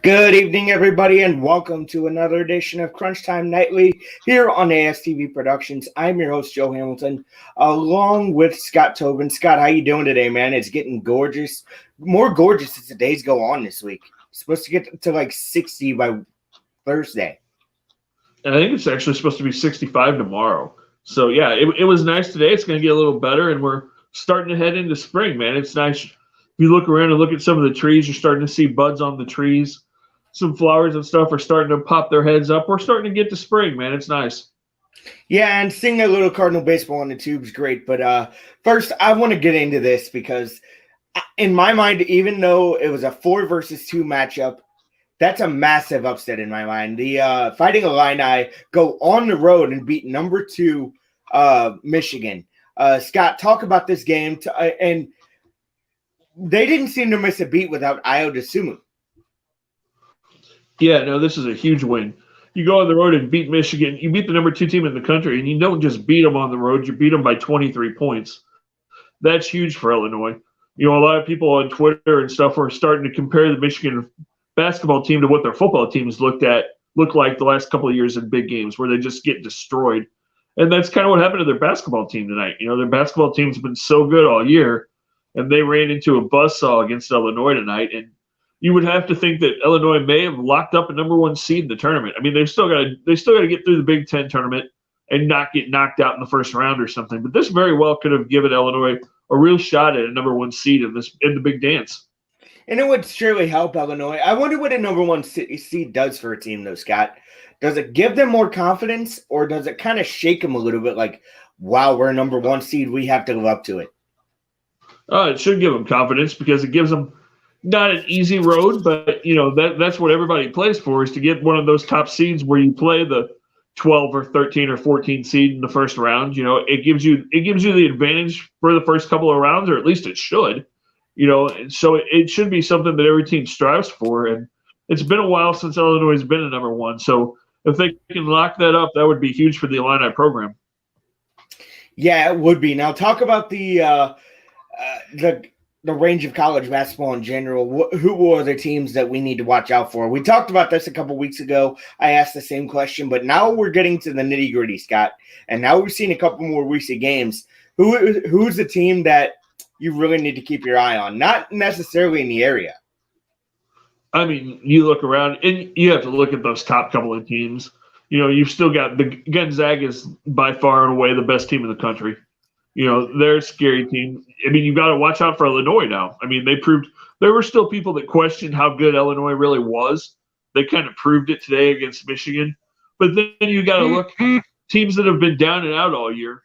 Good evening, everybody, and welcome to another edition of Crunch Time Nightly here on ASTV Productions. I'm your host, Joe Hamilton, along with Scott Tobin. Scott, how you doing today, man? It's getting gorgeous, more gorgeous as the days go on this week. It's supposed to get to like 60 by Thursday. And I think it's actually supposed to be 65 tomorrow. So, yeah, it was nice today. It's going to get a little better, and we're starting to head into spring, man. It's nice. If you look around and look at some of the trees, you're starting to see buds on the trees. Some flowers and stuff are starting to pop their heads up. We're starting to get to spring, man. It's nice. Yeah, and seeing a little Cardinal baseball on the tube is great. But first, I want to get into this because in my mind, even though it was a 4 versus 2 matchup, that's a massive upset in my mind. The Fighting Illini go on the road and beat number 2 Michigan. Scott, talk about this game. And they didn't seem to miss a beat without Ayo Dosunmu. Yeah, no, this is a huge win. You go on the road and beat Michigan. You beat the number 2 team in the country, and you don't just beat them on the road. You beat them by 23 points. That's huge for Illinois. You know, a lot of people on Twitter and stuff are starting to compare the Michigan basketball team to what their football teams look like the last couple of years in big games where they just get destroyed. And that's kind of what happened to their basketball team tonight. You know, their basketball team's been so good all year, and they ran into a buzzsaw against Illinois tonight. And you would have to think that Illinois may have locked up a number 1 seed in the tournament. I mean, they still got to get through the Big Ten tournament and not get knocked out in the first round or something. But this very well could have given Illinois a real shot at a number 1 seed in the big dance. And it would surely help Illinois. I wonder what a number 1 seed does for a team, though, Scott. Does it give them more confidence, or does it kind of shake them a little bit like, wow, we're a number 1 seed, we have to live up to it? It should give them confidence because it gives them not an easy road, but, you know, that's what everybody plays for, is to get one of those top seeds where you play the 12 or 13 or 14 seed in the first round. You know, it gives you the advantage for the first couple of rounds, or at least it should. You know, and so it should be something that every team strives for. And it's been a while since Illinois has been a number 1. So if they can lock that up, that would be huge for the Illini program. Yeah, it would be. Now talk about the range of college basketball in general. Who are the teams that we need to watch out for? We talked about this a couple weeks ago. I asked the same question, but now we're getting to the nitty-gritty, Scott. And now we've seen a couple more recent games. Who's the team that you really need to keep your eye on? Not necessarily in the area. I mean, you look around, and you have to look at those top couple of teams. You know, you've still got Gonzaga is by far and away the best team in the country. You know, they're a scary team. I mean, you've got to watch out for Illinois now. I mean, they proved – there were still people that questioned how good Illinois really was. They kind of proved it today against Michigan. But then you got to look – teams that have been down and out all year,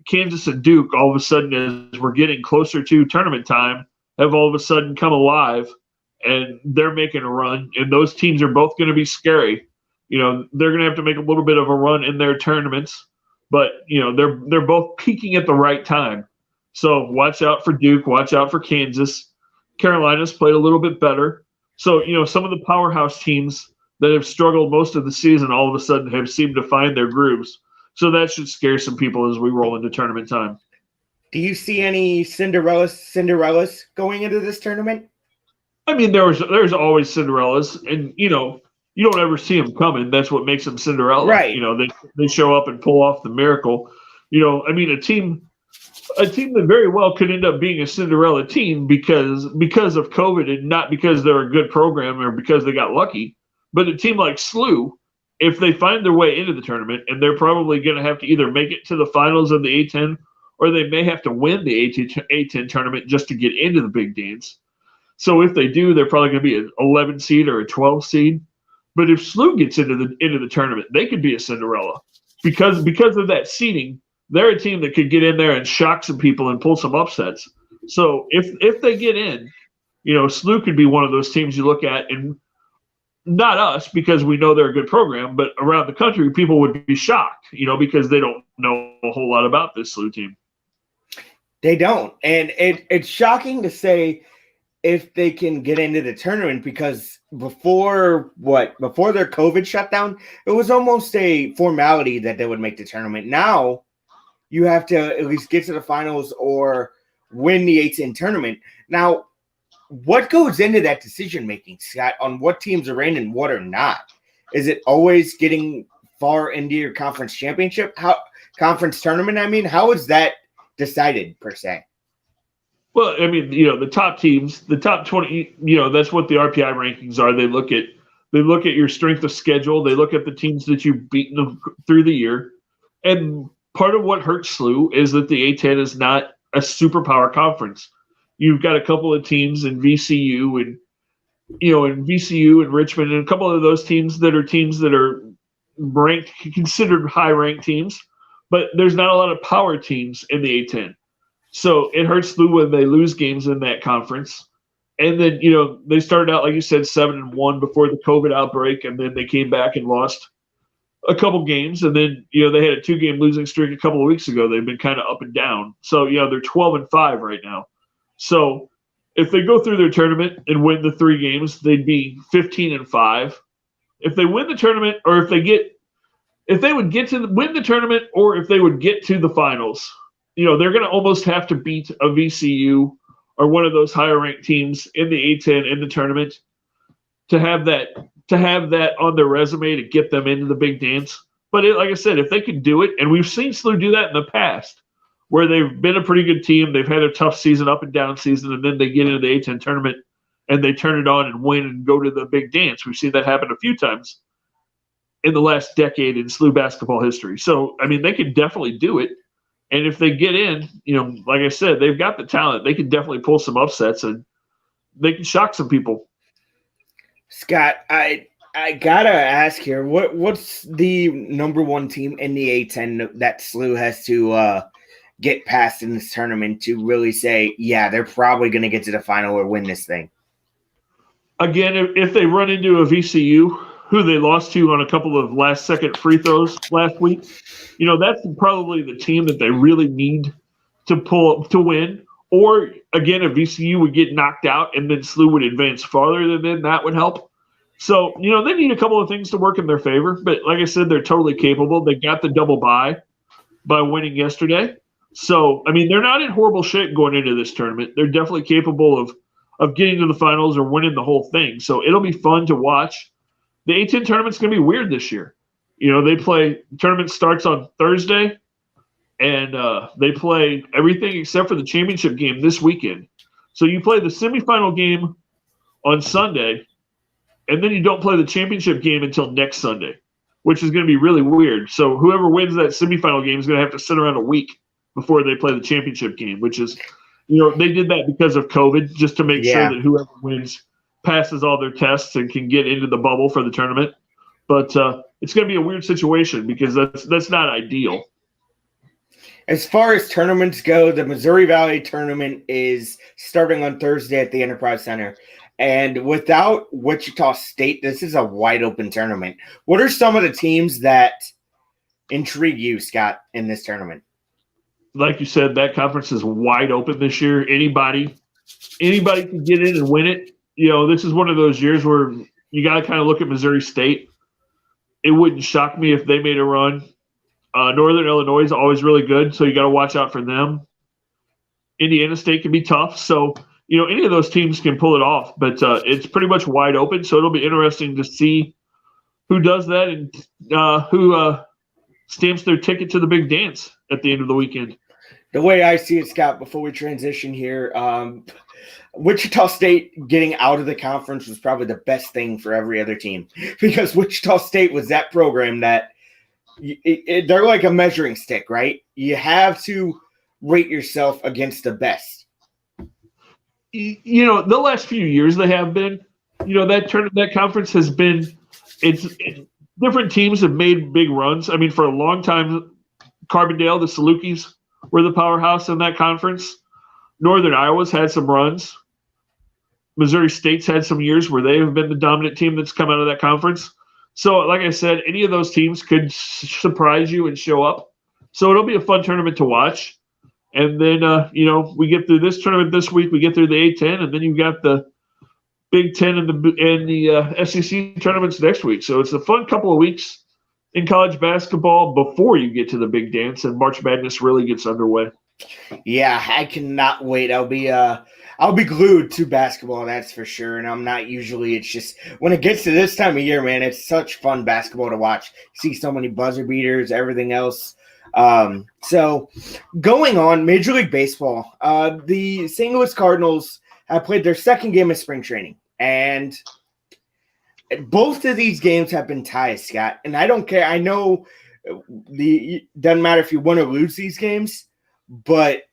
Kansas and Duke, all of a sudden, as we're getting closer to tournament time, have all of a sudden come alive, and they're making a run. And those teams are both going to be scary. You know, they're going to have to make a little bit of a run in their tournaments. But, you know, they're both peaking at the right time. So watch out for Duke. Watch out for Kansas. Carolina's played a little bit better. So, you know, some of the powerhouse teams that have struggled most of the season all of a sudden have seemed to find their grooves. So that should scare some people as we roll into tournament time. Do you see any Cinderellas going into this tournament? I mean, there's always Cinderellas. And, you know, you don't ever see them coming. That's what makes them Cinderella. Right. You know, they show up and pull off the miracle. You know, I mean, a team that very well could end up being a Cinderella team because of COVID, and not because they're a good program or because they got lucky. But a team like SLU, if they find their way into the tournament, and they're probably going to have to either make it to the finals of the A10, or they may have to win the A10 tournament just to get into the big dance. So if they do, they're probably going to be an 11 seed or a 12 seed. But if SLU gets into the tournament, they could be a Cinderella because of that seeding. They're a team that could get in there and shock some people and pull some upsets. So if they get in, you know, SLU could be one of those teams you look at, and not us because we know they're a good program, but around the country, people would be shocked, you know, because they don't know a whole lot about this SLU team. They don't, and it's shocking to say if they can get into the tournament, because before their COVID shutdown, it was almost a formality that they would make the tournament. Now you have to at least get to the finals or win the A10 tournament. Now, what goes into that decision making, Scott, on what teams are in and what are not? Is it always getting far into your conference conference tournament? I mean, how is that decided per se? Well, I mean, the top teams, the top 20, that's what the RPI rankings are. They look at your strength of schedule. They look at the teams that you've beaten through the year. And part of what hurts SLU is that the A10 is not a superpower conference. You've got a couple of teams in VCU and Richmond and a couple of those teams that are ranked, considered high ranked teams, but there's not a lot of power teams in the A10. So it hurts SLU when they lose games in that conference. And then, they started out, like you said, 7-1 before the COVID outbreak, and then they came back and lost a couple games. And then, they had a 2-game losing streak a couple of weeks ago. They've been kind of up and down. So, they're 12-5 right now. So if they go through their tournament and win the 3 games, they'd be 15-5. If they win the tournament, or if they would win the tournament, or if they would get to the finals, they're going to almost have to beat a VCU or one of those higher ranked teams in the A10 in the tournament to have that on their resume to get them into the big dance. But like I said, if they could do it, and we've seen SLU do that in the past, where they've been a pretty good team, they've had a tough season, up and down season, and then they get into the A10 tournament and they turn it on and win and go to the big dance. We've seen that happen a few times in the last decade in SLU basketball history. So, I mean, they could definitely do it. And if they get in, like I said, they've got the talent. They can definitely pull some upsets and they can shock some people. Scott, I gotta ask here, what's the number one team in the A10 that SLU has to get past in this tournament to really say, yeah, they're probably going to get to the final or win this thing? Again, if they run into a VCU, who they lost to on a couple of last-second free throws last week, that's probably the team that they really need to win. Or, again, if VCU would get knocked out and then SLU would advance farther, then that would help. So, they need a couple of things to work in their favor. But like I said, they're totally capable. They got the double bye by winning yesterday. So, I mean, they're not in horrible shape going into this tournament. They're definitely capable of getting to the finals or winning the whole thing. So it'll be fun to watch. The A10 tournament's going to be weird this year. Tournament starts on Thursday, and they play everything except for the championship game this weekend. So you play the semifinal game on Sunday, and then you don't play the championship game until next Sunday, which is going to be really weird. So whoever wins that semifinal game is going to have to sit around a week before they play the championship game, which is, they did that because of COVID, just to make sure that whoever wins passes all their tests and can get into the bubble for the tournament. But it's going to be a weird situation because that's not ideal. As far as tournaments go, the Missouri Valley tournament is starting on Thursday at the Enterprise Center. And without Wichita State, this is a wide open tournament. What are some of the teams that intrigue you, Scott, in this tournament? Like you said, that conference is wide open this year. Anybody can get in and win it. This is one of those years where you got to kind of look at Missouri State. It wouldn't shock me if they made a run. Northern Illinois is always really good, so you got to watch out for them. Indiana State can be tough, so any of those teams can pull it off. But it's pretty much wide open, so it'll be interesting to see who does that and who stamps their ticket to the big dance at the end of the weekend. The way I see it, Scott, before we transition here, Wichita State getting out of the conference was probably the best thing for every other team, because Wichita State was that program that they're like a measuring stick, right? You have to rate yourself against the best. The last few years they have been, that conference has been, different teams have made big runs. I mean, for a long time, Carbondale, the Salukis, were the powerhouse in that conference. Northern Iowa's had some runs. Missouri State's had some years where they have been the dominant team that's come out of that conference. So, like I said, any of those teams could surprise you and show up. So it'll be a fun tournament to watch. And then, we get through this tournament this week. We get through the A10, and then you've got the Big Ten and the SEC tournaments next week. So it's a fun couple of weeks in college basketball before you get to the big dance and March Madness really gets underway. Yeah, I cannot wait. I'll be glued to basketball, that's for sure. And I'm not usually. It's just when it gets to this time of year, man, it's such fun basketball to watch. See so many buzzer beaters, everything else. So going on, Major League Baseball, the St. Louis Cardinals have played their second game of spring training, and both of these games have been ties, Scott. And I don't care. I know doesn't matter if you win or lose these games, but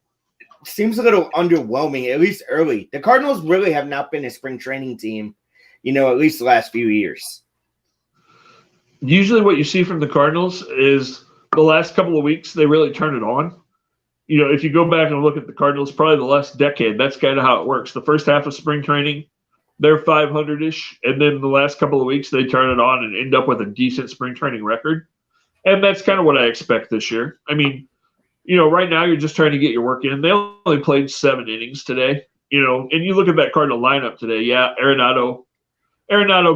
seems a little underwhelming, at least early. The Cardinals really have not been a spring training team, at least the last few years. Usually what you see from the Cardinals is the last couple of weeks, they really turn it on. If you go back and look at the Cardinals, probably the last decade, that's kind of how it works. The first half of spring training, they're 500-ish, and then the last couple of weeks, they turn it on and end up with a decent spring training record. And that's kind of what I expect this year. I mean, right now you're just trying to get your work in. They only played 7 innings today, and you look at that Cardinal lineup today. Yeah, Arenado,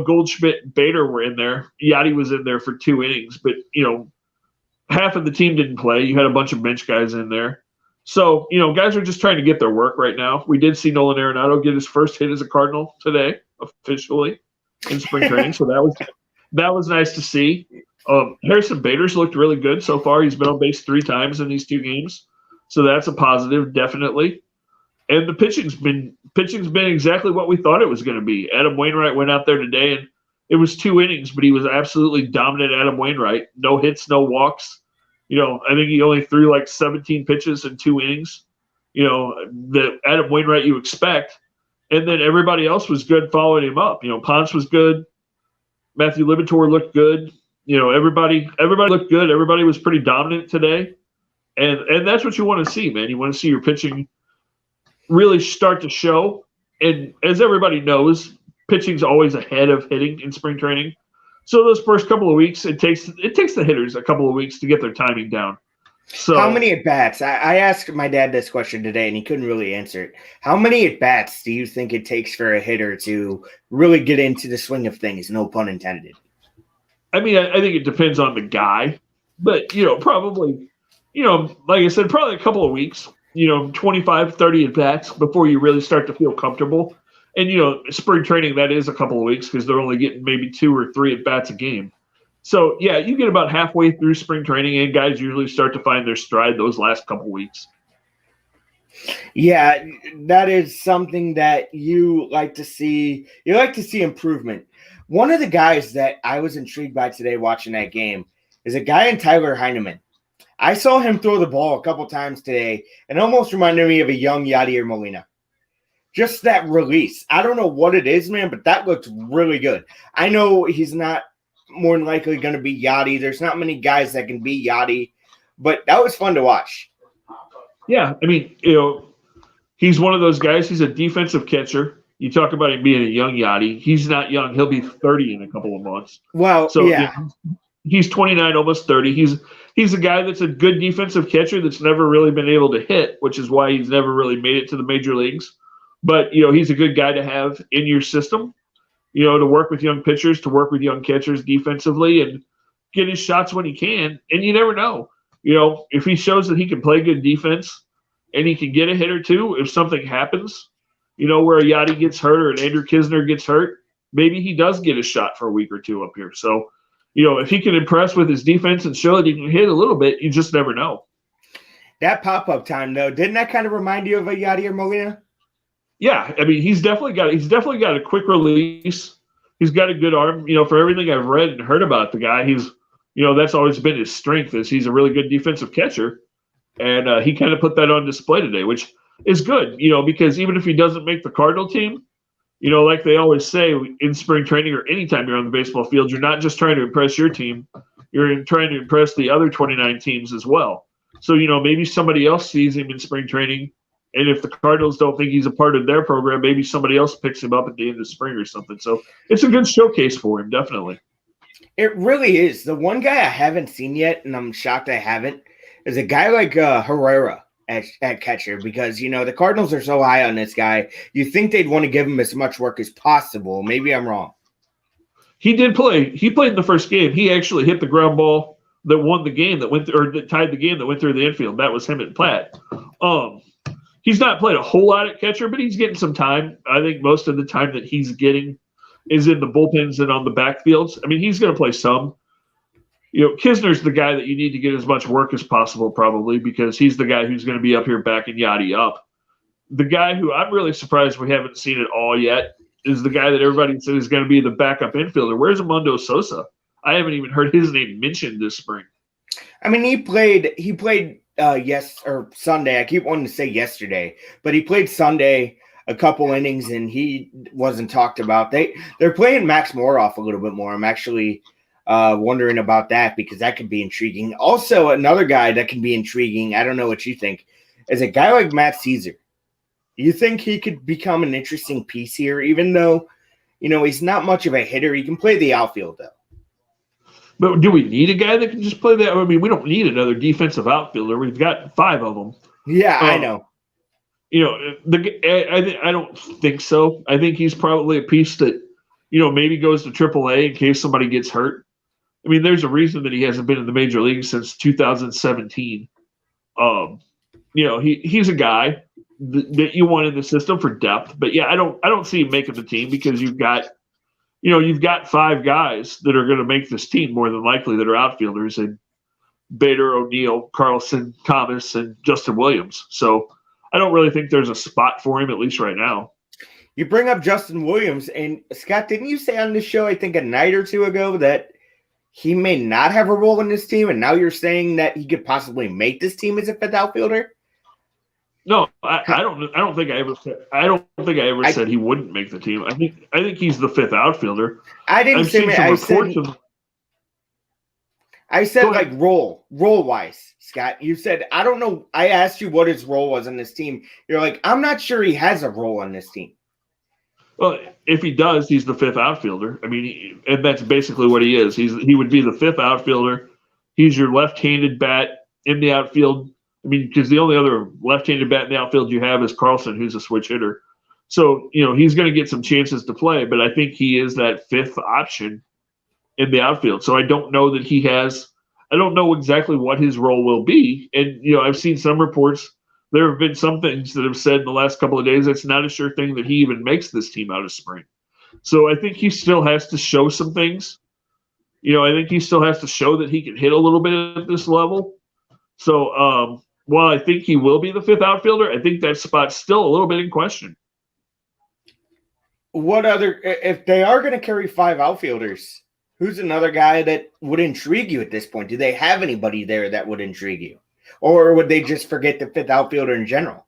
Goldschmidt, Bader were in there. Yachty was in there for 2 innings, but, half of the team didn't play. You had a bunch of bench guys in there. So, guys are just trying to get their work right now. We did see Nolan Arenado get his first hit as a Cardinal today, officially, in spring training. So that was nice to see. Harrison Bader's looked really good so far. He's been on base 3 times in these 2 games. So that's a positive, definitely. And the pitching's been exactly what we thought it was going to be. Adam Wainwright went out there today, and it was 2 innings, but he was absolutely dominant. Adam Wainwright, no hits, no walks. I think he only threw like 17 pitches in 2 innings. The Adam Wainwright you expect. And then everybody else was good following him up. Ponce was good. Matthew Liberatore looked good. Everybody looked good. Everybody was pretty dominant today. And that's what you want to see, man. You want to see your pitching really start to show. And as everybody knows, pitching's always ahead of hitting in spring training. So those first couple of weeks, it takes the hitters a couple of weeks to get their timing down. So how many at-bats? I asked my dad this question today, and he couldn't really answer it. How many at-bats do you think it takes for a hitter to really get into the swing of things, no pun intended? I mean, I think it depends on the guy. But, probably, like I said, probably a couple of weeks, 25, 30 at-bats before you really start to feel comfortable. And, spring training, that is a couple of weeks because they're only getting maybe 2 or 3 at-bats a game. So, yeah, you get about halfway through spring training, and guys usually start to find their stride those last couple of weeks. Yeah, that is something that you like to see. You like to see improvement. One of the guys that I was intrigued by today watching that game is a guy in Tyler Heinemann. I saw him throw the ball a couple times today and almost reminded me of a young Yadier Molina. Just that release. I don't know what it is, man, but that looked really good. I know he's not more than likely going to be Yachty. There's not many guys that can be Yachty, but that was fun to watch. Yeah, I mean, he's one of those guys. He's a defensive catcher. You talk about him being a young Yachty. He's not young. He'll be 30 in a couple of months. Well, so, yeah. He's 29, almost 30. He's a guy that's a good defensive catcher that's never really been able to hit, which is why he's never really made it to the major leagues. But, he's a good guy to have in your system, to work with young pitchers, to work with young catchers defensively and get his shots when he can. And you never know. If he shows that he can play good defense and he can get a hit or two, if something happens, where a Yachty gets hurt or an Andrew Kisner gets hurt, maybe he does get a shot for a week or 2 up here. So, if he can impress with his defense and show that he can hit a little bit, you just never know. That pop-up time, though, didn't that kind of remind you of a Yadier Molina? Yeah, I mean, he's definitely got a quick release. He's got a good arm. For everything I've read and heard about the guy, he's that's always been his strength is he's a really good defensive catcher, and he kind of put that on display today, which is good. Because even if he doesn't make the Cardinal team, like they always say in spring training or anytime you're on the baseball field, you're not just trying to impress your team, you're trying to impress the other 29 teams as well. So maybe somebody else sees him in spring training. And if the Cardinals don't think he's a part of their program, maybe somebody else picks him up at the end of spring or something. So it's a good showcase for him, definitely. It really is. The one guy I haven't seen yet, and I'm shocked I haven't, is a guy like Herrera at catcher because, the Cardinals are so high on this guy. You think they'd want to give him as much work as possible. Maybe I'm wrong. He did play. He played in the first game. He actually hit the ground ball that won the game that went or that tied the game that went through the infield. That was him at Platt. he's not played a whole lot at catcher, but he's getting some time. I think most of the time that he's getting is in the bullpens and on the backfields. I mean, he's going to play some. Kisner's the guy that you need to get as much work as possible, probably, because he's the guy who's going to be up here backing Yachty up. The guy who I'm really surprised we haven't seen at all yet is the guy that everybody said is going to be the backup infielder. Where's Armando Sosa? I haven't even heard his name mentioned this spring. I mean, he played Sunday. I keep wanting to say yesterday, but he played Sunday a couple innings and he wasn't talked about. They're playing Max Moroff a little bit more. I'm actually wondering about that because that could be intriguing. Also, another guy that can be intriguing, I don't know what you think, is a guy like Matt Caesar. Do you think he could become an interesting piece here, even though, he's not much of a hitter? He can play the outfield, though. But do we need a guy that can just play that? I mean, we don't need another defensive outfielder. We've got 5 of them. Yeah, I know. I don't think so. I think he's probably a piece that, maybe goes to AAA in case somebody gets hurt. I mean, there's a reason that he hasn't been in the major leagues since 2017. He's a guy that you want in the system for depth. But yeah, I don't see him making the team because you've got 5 guys that are going to make this team more than likely that are outfielders, and Bader, O'Neill, Carlson, Thomas, and Justin Williams. So I don't really think there's a spot for him, at least right now. You bring up Justin Williams, and Scott, didn't you say on this show, I think a night or two ago, that he may not have a role in this team, and now you're saying that he could possibly make this team as a 5th outfielder? No, I don't think I ever said he wouldn't make the team. I think he's the 5th outfielder. I didn't say I said like role wise, Scott. You said I don't know. I asked you what his role was on this team. You're like, I'm not sure he has a role on this team. Well, if he does, he's the 5th outfielder. I mean, and that's basically what he is. He would be the 5th outfielder. He's your left-handed bat in the outfield. I mean, because the only other left-handed bat in the outfield you have is Carlson, who's a switch hitter. So, he's going to get some chances to play, but I think he is that 5th option in the outfield. So I don't know that I don't know exactly what his role will be. And, I've seen some reports. There have been some things that have said in the last couple of days it's not a sure thing that he even makes this team out of spring. So I think he still has to show some things. I think he still has to show that he can hit a little bit at this level. So, while I think he will be the 5th outfielder, I think that spot's still a little bit in question. If they are going to carry 5 outfielders, who's another guy that would intrigue you at this point? Do they have anybody there that would intrigue you? Or would they just forget the 5th outfielder in general?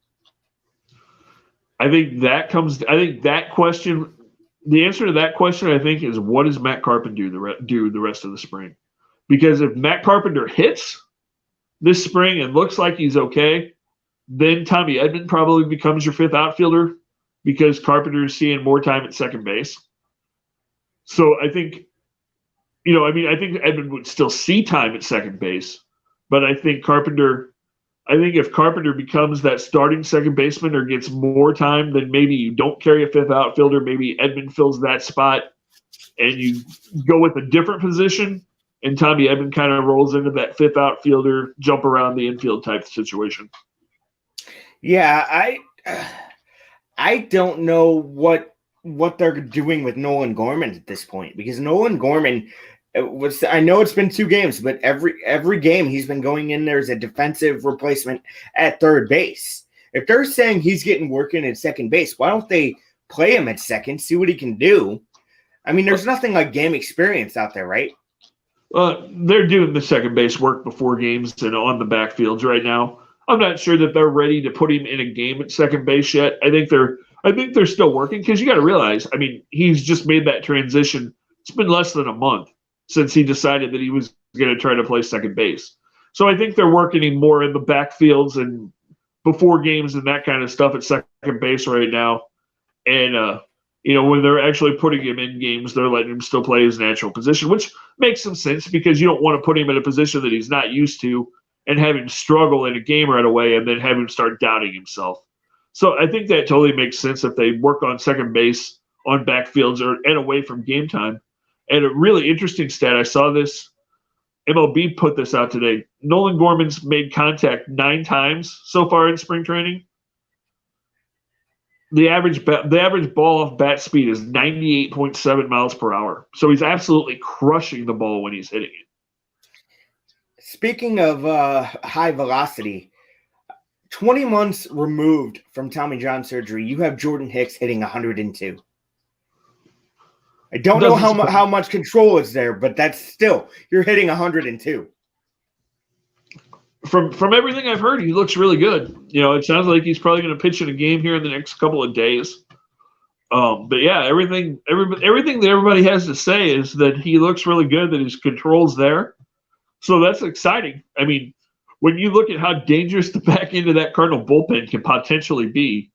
I think the answer to that question, I think, is what does Matt Carpenter do the rest of the spring? Because if Matt Carpenter hits this spring and looks like he's okay, then Tommy Edman probably becomes your 5th outfielder because Carpenter is seeing more time at second base. So I think, I think Edman would still see time at second base, but I think if Carpenter becomes that starting second baseman or gets more time, then maybe you don't carry a 5th outfielder. Maybe Edman fills that spot and you go with a different position. And Tommy Edman kind of rolls into that 5th outfielder, jump around the infield type situation. Yeah, I don't know what they're doing with Nolan Gorman at this point, because Nolan Gorman I know it's been 2 games, but every game he's been going in there as a defensive replacement at third base. If they're saying he's getting work in at second base, why don't they play him at second, see what he can do? I mean, there's nothing like game experience out there, right? They're doing the second base work before games and on the backfields right now. I'm not sure that they're ready to put him in a game at second base yet. I think they're still working because you got to realize, I mean, he's just made that transition. It's been less than a month since he decided that he was going to try to play second base. So I think they're working him more in the backfields and before games and that kind of stuff at second base right now. And, when they're actually putting him in games, they're letting him still play his natural position, which makes some sense because you don't want to put him in a position that he's not used to and have him struggle in a game right away and then have him start doubting himself. So I think that totally makes sense if they work on second base, on backfields, and away from game time. And a really interesting stat, I saw this, MLB put this out today. Nolan Gorman's made contact 9 times so far in spring training. the average ball off bat speed is 98.7 miles per hour. So he's absolutely crushing the ball when he's hitting it. Speaking of high velocity, 20 months removed from Tommy John surgery, you have Jordan Hicks hitting 102. I don't know how much control is there, but that's still, you're hitting 102. From everything I've heard, he looks really good. It sounds like he's probably going to pitch in a game here in the next couple of days. But yeah, everything that everybody has to say is that he looks really good, that his control's there. So that's exciting. I mean, when you look at how dangerous the back end of that Cardinal bullpen can potentially be,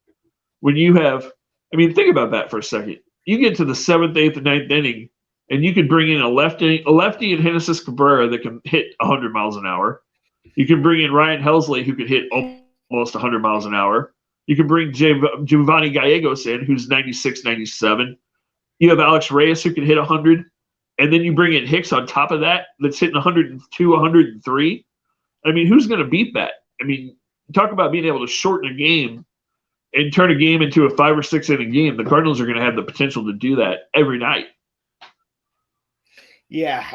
when you have, think about that for a second. You get to the 7th, 8th, and 9th inning, and you could bring in a lefty in Genesis Cabrera that can hit 100 miles an hour. You can bring in Ryan Helsley, who could hit almost 100 miles an hour. You can bring Giovanni Gallegos in, who's 96, 97. You have Alex Reyes, who can hit 100. And then you bring in Hicks on top of that, that's hitting 102, 103. Who's going to beat that? Talk about being able to shorten a game and turn a game into a 5 or 6 inning game. The Cardinals are going to have the potential to do that every night. Yeah,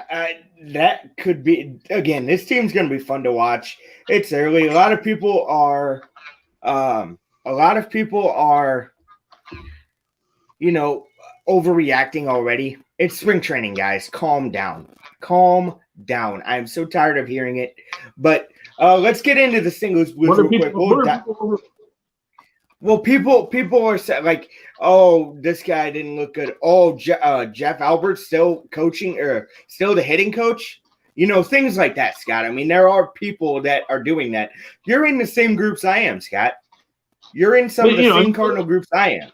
that could be, again, this team's going to be fun to watch. It's early. A lot of people are, overreacting already. It's spring training, guys. Calm down. I'm so tired of hearing it. But let's get into the singles blues real quick. Well, people are saying, like, oh, this guy didn't look good. Oh, Jeff Albert's still coaching, or still the hitting coach. Things like that, Scott. There are people that are doing that. You're in the same groups I am, Scott. You're in some of the same Cardinal groups I am.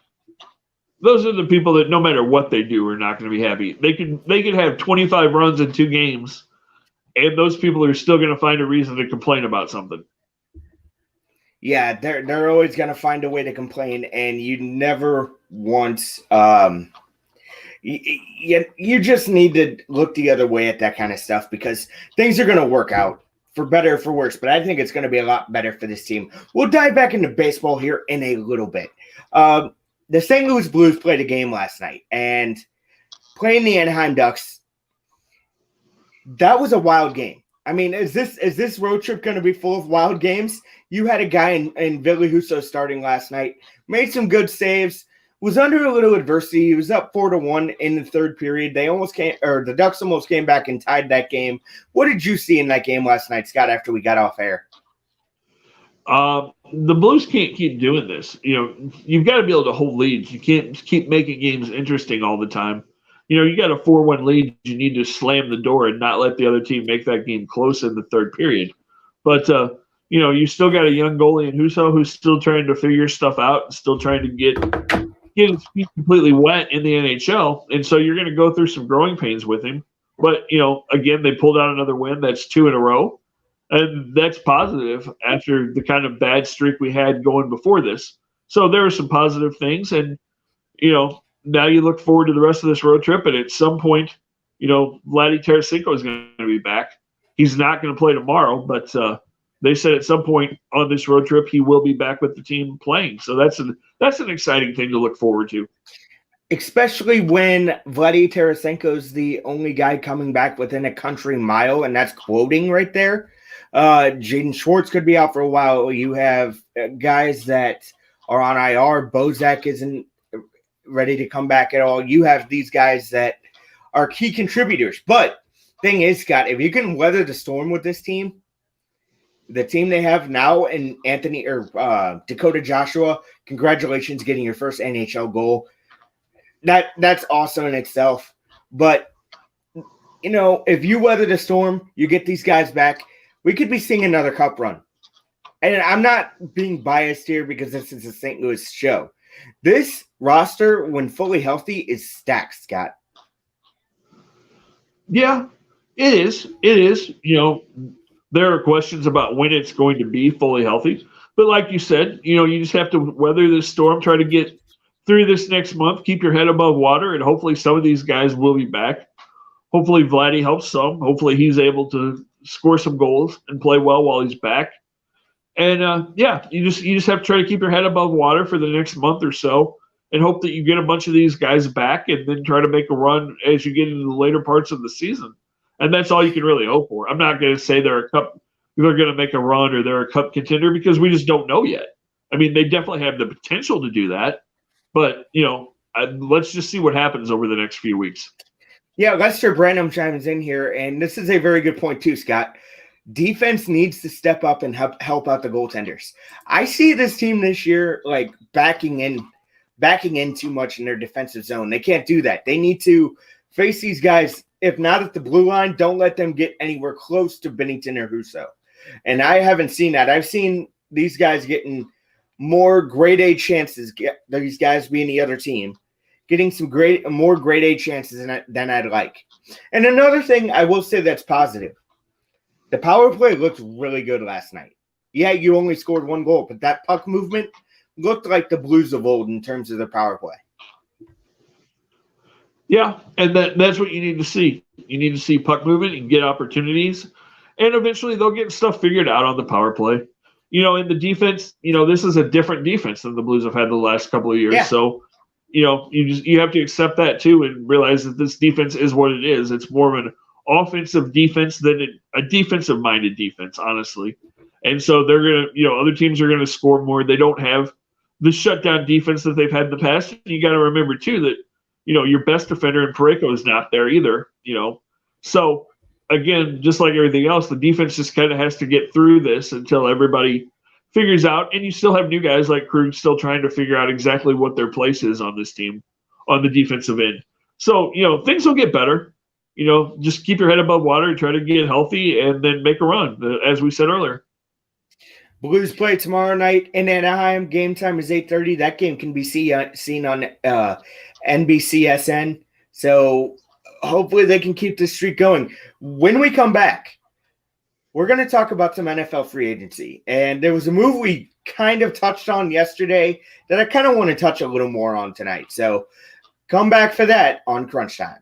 Those are the people that no matter what they do are not going to be happy. They could have 25 runs in 2 games, and those people are still going to find a reason to complain about something. Yeah, they're always going to find a way to complain, and you never once you just need to look the other way at that kind of stuff, because things are going to work out for better or for worse, but I think it's going to be a lot better for this team. We'll dive back into baseball here in a little bit. The St. Louis Blues played a game last night, and playing the Anaheim Ducks, that was a wild game. Is this road trip going to be full of wild games? You had a guy in Billy Husso starting last night, made some good saves, was under a little adversity. He was up 4-1 in the third period. The Ducks almost came back and tied that game. What did you see in that game last night, Scott, after we got off air? The Blues can't keep doing this. You've got to be able to hold leads. You can't keep making games interesting all the time. You got a 4-1 lead. You need to slam the door and not let the other team make that game close in the third period. But, you still got a young goalie in Husso who's still trying to figure stuff out, still trying to get his feet completely wet in the NHL. And so you're going to go through some growing pains with him. But, again, they pulled out another win. That's 2 in a row. And that's positive after the kind of bad streak we had going before this. So there are some positive things. And, now you look forward to the rest of this road trip. And at some point, Vladdy Tarasenko is going to be back. He's not going to play tomorrow, but they said at some point on this road trip he will be back with the team playing. So that's an exciting thing to look forward to. Especially when Vladdy Tarasenko is the only guy coming back within a country mile, and that's quoting right there. Jaden Schwartz could be out for a while. You have guys that are on IR. Bozak isn't ready to come back at all. You have these guys that are key contributors. But thing is, Scott, if you can weather the storm with this team, the team they have now, and Dakota Joshua, congratulations getting your first NHL goal. That's awesome in itself. But, if you weather the storm, you get these guys back, we could be seeing another cup run. And I'm not being biased here because this is a St. Louis show. This roster, when fully healthy, is stacked, Scott. Yeah, it is. It is. There are questions about when it's going to be fully healthy. But like you said, you just have to weather this storm, try to get through this next month, keep your head above water, and hopefully some of these guys will be back. Hopefully Vladdy helps some. Hopefully he's able to score some goals and play well while he's back. And you just have to try to keep your head above water for the next month or so, and hope that you get a bunch of these guys back, and then try to make a run as you get into the later parts of the season. And that's all you can really hope for. I'm not going to say they're going to make a run or they're a cup contender, because we just don't know yet. I mean, they definitely have the potential to do that, but let's just see what happens over the next few weeks. Yeah, Lester Branham chimes in here, and this is a very good point too, Scott. Defense needs to step up and help out the goaltenders. I see this team this year like backing in too much in their defensive zone. They can't do that. They need to face these guys. If not at the blue line, don't let them get anywhere close to Bennington or Husso. And I haven't seen that. I've seen these guys getting more grade A chances. These guys being the other team, getting some more grade A chances than I'd like. And another thing I will say that's positive. The power play looked really good last night. Yeah, you only scored one goal, but that puck movement looked like the Blues of old in terms of the power play. Yeah, and that's what you need to see. You need to see puck movement and get opportunities, and eventually they'll get stuff figured out on the power play. In the defense, this is a different defense than the Blues have had the last couple of years. Yeah. So, you have to accept that too and realize that this defense is what it is. It's more of an offensive defense than a defensive-minded defense, honestly. And so they're going to, other teams are going to score more. They don't have the shutdown defense that they've had in the past. You got to remember too that, your best defender in Parayko is not there either, So, again, just like everything else, the defense just kind of has to get through this until everybody figures out. And you still have new guys like Krug still trying to figure out exactly what their place is on this team on the defensive end. So, things will get better. Just keep your head above water, try to get healthy, and then make a run, as we said earlier. Blues play tomorrow night in Anaheim. Game time is 8:30. That game can be seen on NBCSN. So hopefully they can keep this streak going. When we come back, we're going to talk about some NFL free agency. And there was a move we kind of touched on yesterday that I kind of want to touch a little more on tonight. So come back for that on Crunch Time.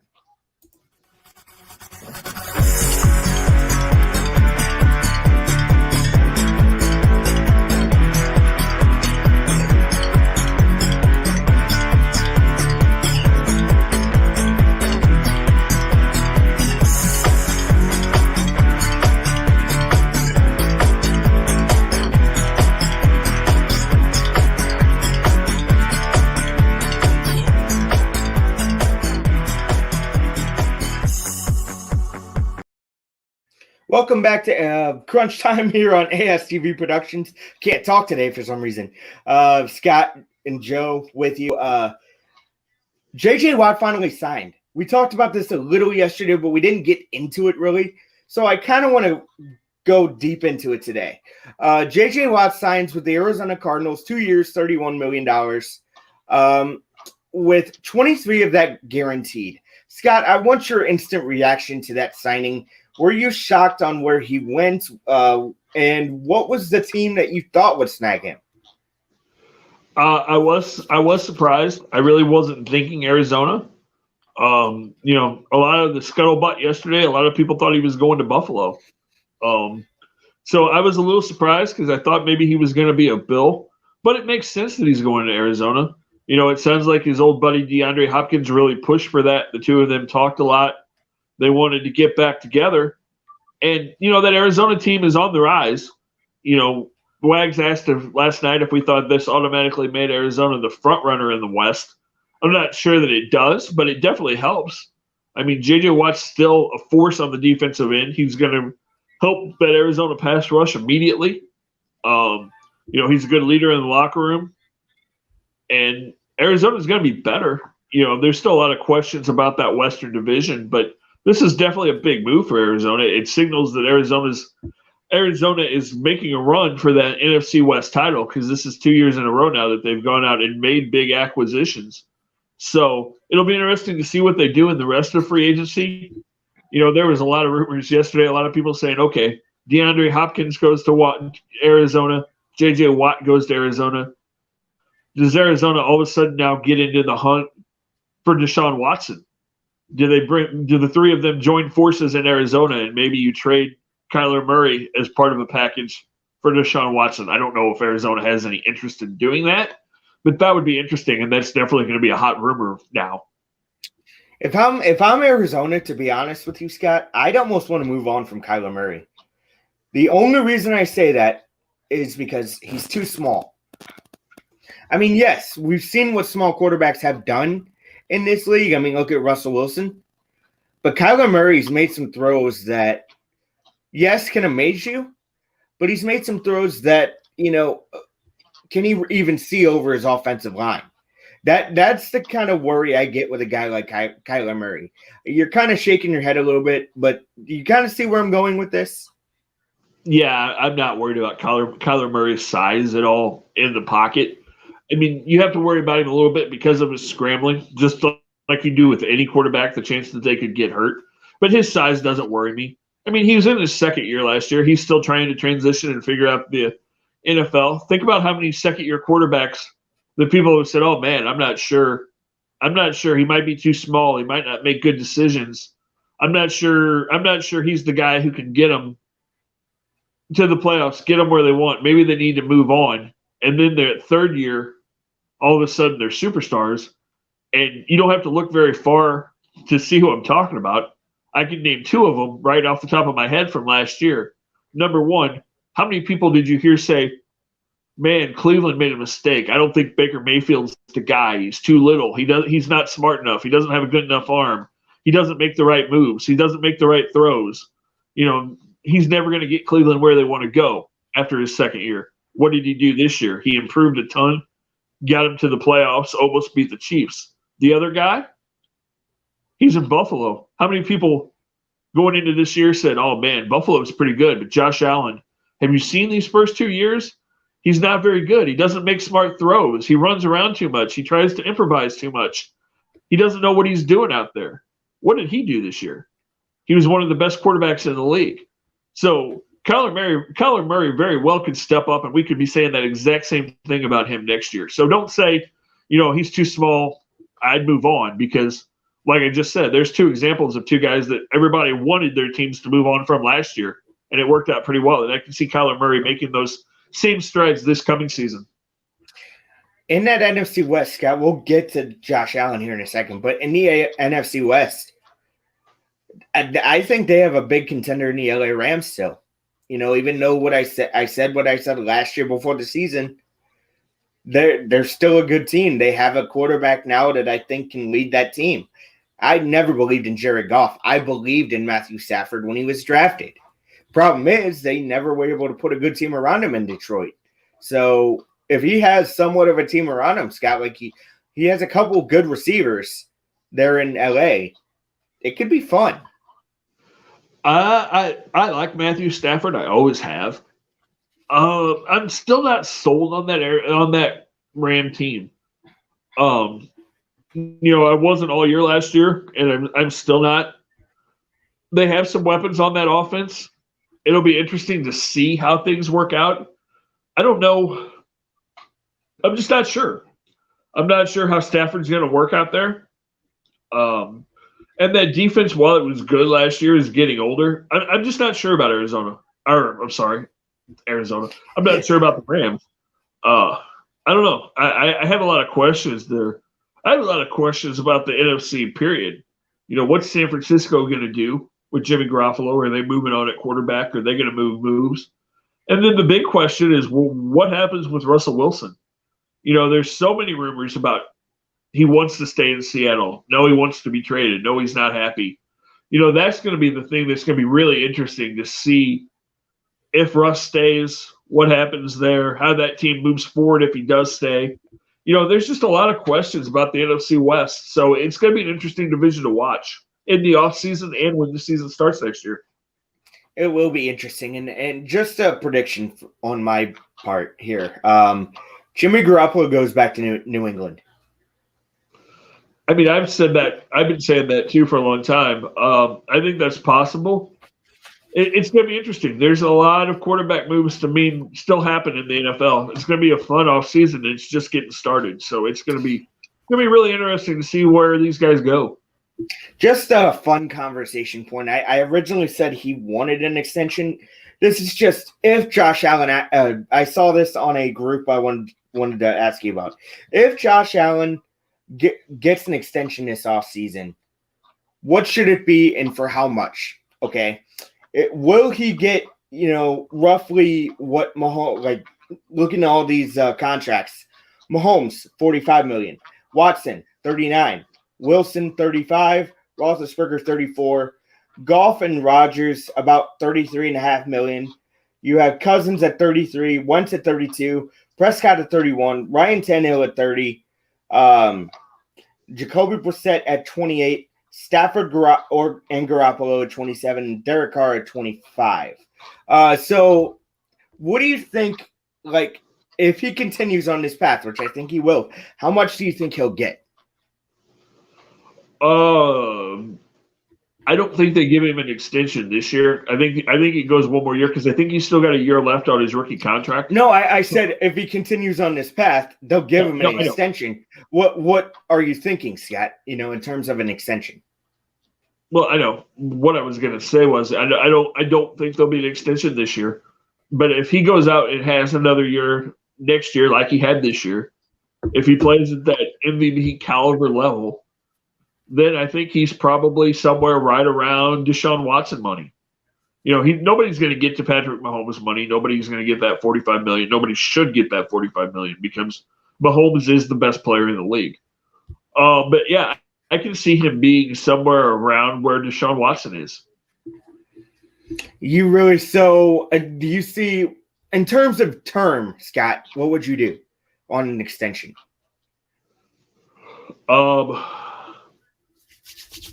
Welcome back to Crunch Time here on ASTV Productions. Can't talk today for some reason. Scott and Joe with you. J.J. Watt finally signed. We talked about this a little yesterday, but we didn't get into it really. So I kind of want to go deep into it today. J.J. Watt signs with the Arizona Cardinals, 2 years, $31 million, with 23 of that guaranteed. Scott, I want your instant reaction to that signing. Were you shocked on where he went? And what was the team that you thought would snag him? I was surprised. I really wasn't thinking Arizona. A lot of the scuttlebutt yesterday, a lot of people thought he was going to Buffalo. So I was a little surprised because I thought maybe he was going to be a Bill. But it makes sense that he's going to Arizona. It sounds like his old buddy DeAndre Hopkins really pushed for that. The two of them talked a lot. They wanted to get back together. And, that Arizona team is on the rise. Wags asked last night if we thought this automatically made Arizona the front runner in the West. I'm not sure that it does, but it definitely helps. I mean, J.J. Watt's still a force on the defensive end. He's going to help that Arizona pass rush immediately. He's a good leader in the locker room. And Arizona's going to be better. There's still a lot of questions about that Western division, but this is definitely a big move for Arizona. It signals that Arizona is making a run for that NFC West title because this is 2 years in a row now that they've gone out and made big acquisitions. So it'll be interesting to see what they do in the rest of free agency. There was a lot of rumors yesterday, a lot of people saying, okay, DeAndre Hopkins goes to Arizona, J.J. Watt goes to Arizona. Does Arizona all of a sudden now get into the hunt for Deshaun Watson? Do the three of them join forces in Arizona and maybe you trade Kyler Murray as part of a package for Deshaun Watson. I don't know if Arizona has any interest in doing that, but that would be interesting, and that's definitely going to be a hot rumor now. If I'm Arizona, to be honest with you, Scott, I'd almost want to move on from Kyler Murray. The only reason I say that is because he's too small. I mean, yes, we've seen what small quarterbacks have done in this league. I mean, look at Russell Wilson. But Kyler Murray's made some throws that, yes, can amaze you, but he's made some throws that, can he even see over his offensive line? That's the kind of worry I get with a guy like Kyler Murray. You're kind of shaking your head a little bit, but you kind of see where I'm going with this? Yeah, I'm not worried about Kyler Murray's size at all in the pocket. I mean, you have to worry about him a little bit because of his scrambling, just like you do with any quarterback, the chance that they could get hurt. But his size doesn't worry me. I mean, he was in his second year last year. He's still trying to transition and figure out the NFL. Think about how many second-year quarterbacks the people have said, oh, man, I'm not sure. He might be too small. He might not make good decisions. I'm not sure he's the guy who can get them to the playoffs, get them where they want. Maybe they need to move on. And then they're at third year, all of a sudden they're superstars. And you don't have to look very far to see who I'm talking about. I can name two of them right off the top of my head from last year. Number one, how many people did you hear say, man, Cleveland made a mistake. I don't think Baker Mayfield's the guy. He's too little. He's not smart enough. He doesn't have a good enough arm. He doesn't make the right moves. He doesn't make the right throws. He's never going to get Cleveland where they want to go after his second year. What did he do this year? He improved a ton, got him to the playoffs, almost beat the Chiefs. The other guy, he's in Buffalo. How many people going into this year said, oh, man, Buffalo's pretty good, but Josh Allen, have you seen these first 2 years? He's not very good. He doesn't make smart throws. He runs around too much. He tries to improvise too much. He doesn't know what he's doing out there. What did he do this year? He was one of the best quarterbacks in the league. So Kyler Murray very well could step up, and we could be saying that exact same thing about him next year. So don't say, he's too small, I'd move on, because like I just said, there's two examples of two guys that everybody wanted their teams to move on from last year, and it worked out pretty well. And I can see Kyler Murray making those same strides this coming season. In that NFC West, Scott, we'll get to Josh Allen here in a second, but in the NFC West, I think they have a big contender in the LA Rams still. Even though what I said what I said last year before the season, they're still a good team. They have a quarterback now that I think can lead that team. I never believed in Jared Goff. I believed in Matthew Stafford when he was drafted. Problem is, they never were able to put a good team around him in Detroit. So if he has somewhat of a team around him, Scott, like he has a couple good receivers there in LA, it could be fun. I like Matthew Stafford. I always have. I'm still not sold on that Ram team. I wasn't all year last year, and I'm still not. They have some weapons on that offense. It'll be interesting to see how things work out. I don't know. I'm just not sure. I'm not sure how Stafford's going to work out there. And that defense, while it was good last year, is getting older. I'm just not sure about Arizona. Arizona. I'm not sure about the Rams. I don't know. I have a lot of questions there. I have a lot of questions about the NFC, period. What's San Francisco going to do with Jimmy Garoppolo? Are they moving on at quarterback? Are they going to move moves? And then the big question is, well, what happens with Russell Wilson? There's so many rumors about he wants to stay in Seattle. No, he wants to be traded. No, he's not happy. That's going to be the thing that's going to be really interesting to see if Russ stays, what happens there, how that team moves forward if he does stay. There's just a lot of questions about the NFC West. So it's going to be an interesting division to watch in the offseason and when the season starts next year. It will be interesting. And just a prediction on my part here. Jimmy Garoppolo goes back to New England. I mean, I've said that. I've been saying that too for a long time. I think that's possible. It's going to be interesting. There's a lot of quarterback moves to still happen in the NFL. It's going to be a fun offseason. It's just getting started. So it's going to be really interesting to see where these guys go. Just a fun conversation point. I originally said he wanted an extension. This is just if Josh Allen. I saw this on a group I wanted to ask you about. If Josh Allen gets an extension this offseason, what should it be and for how much? Okay, will he get roughly what Mahomes, like looking at all these contracts? Mahomes $45 million, Watson $39 million, Wilson $35 million, Roethlisberger $34 million. Goff and Rodgers about $33.5 million. You have Cousins at 33, Wentz at 32, Prescott at 31, Ryan Tannehill at 30, Jacoby Brissett at 28, Stafford and Garoppolo at 27, and Derek Carr at 25. So what do you think, like, if he continues on this path, which I think he will, how much do you think he'll get? I don't think they give him an extension this year. I think it goes one more year because I think he's still got a year left on his rookie contract. No, I said if he continues on this path, they'll give him an extension. What are you thinking, Scott? In terms of an extension. Well, I know what I was going to say was I don't think there'll be an extension this year. But if he goes out and has another year next year like he had this year, if he plays at that MVP caliber level, then I think he's probably somewhere right around Deshaun Watson money. Nobody's going to get to Patrick Mahomes money. Nobody's going to get that $45 million. Nobody should get that $45 million because Mahomes is the best player in the league. But yeah, I can see him being somewhere around where Deshaun Watson is. You really do you see in terms of term, Scott? What would you do on an extension?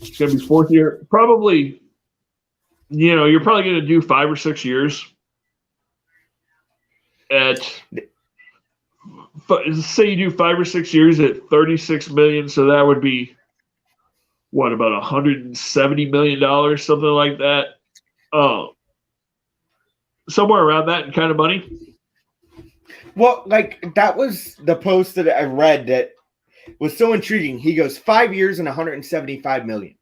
It's going to be fourth year. Probably, you're probably going to do 5 or 6 years say you do 5 or 6 years at $36 million. So that would be about $170 million, something like that. Somewhere around that kind of money. Well, like that was the post that I read that was so intriguing. He goes 5 years and $175 million.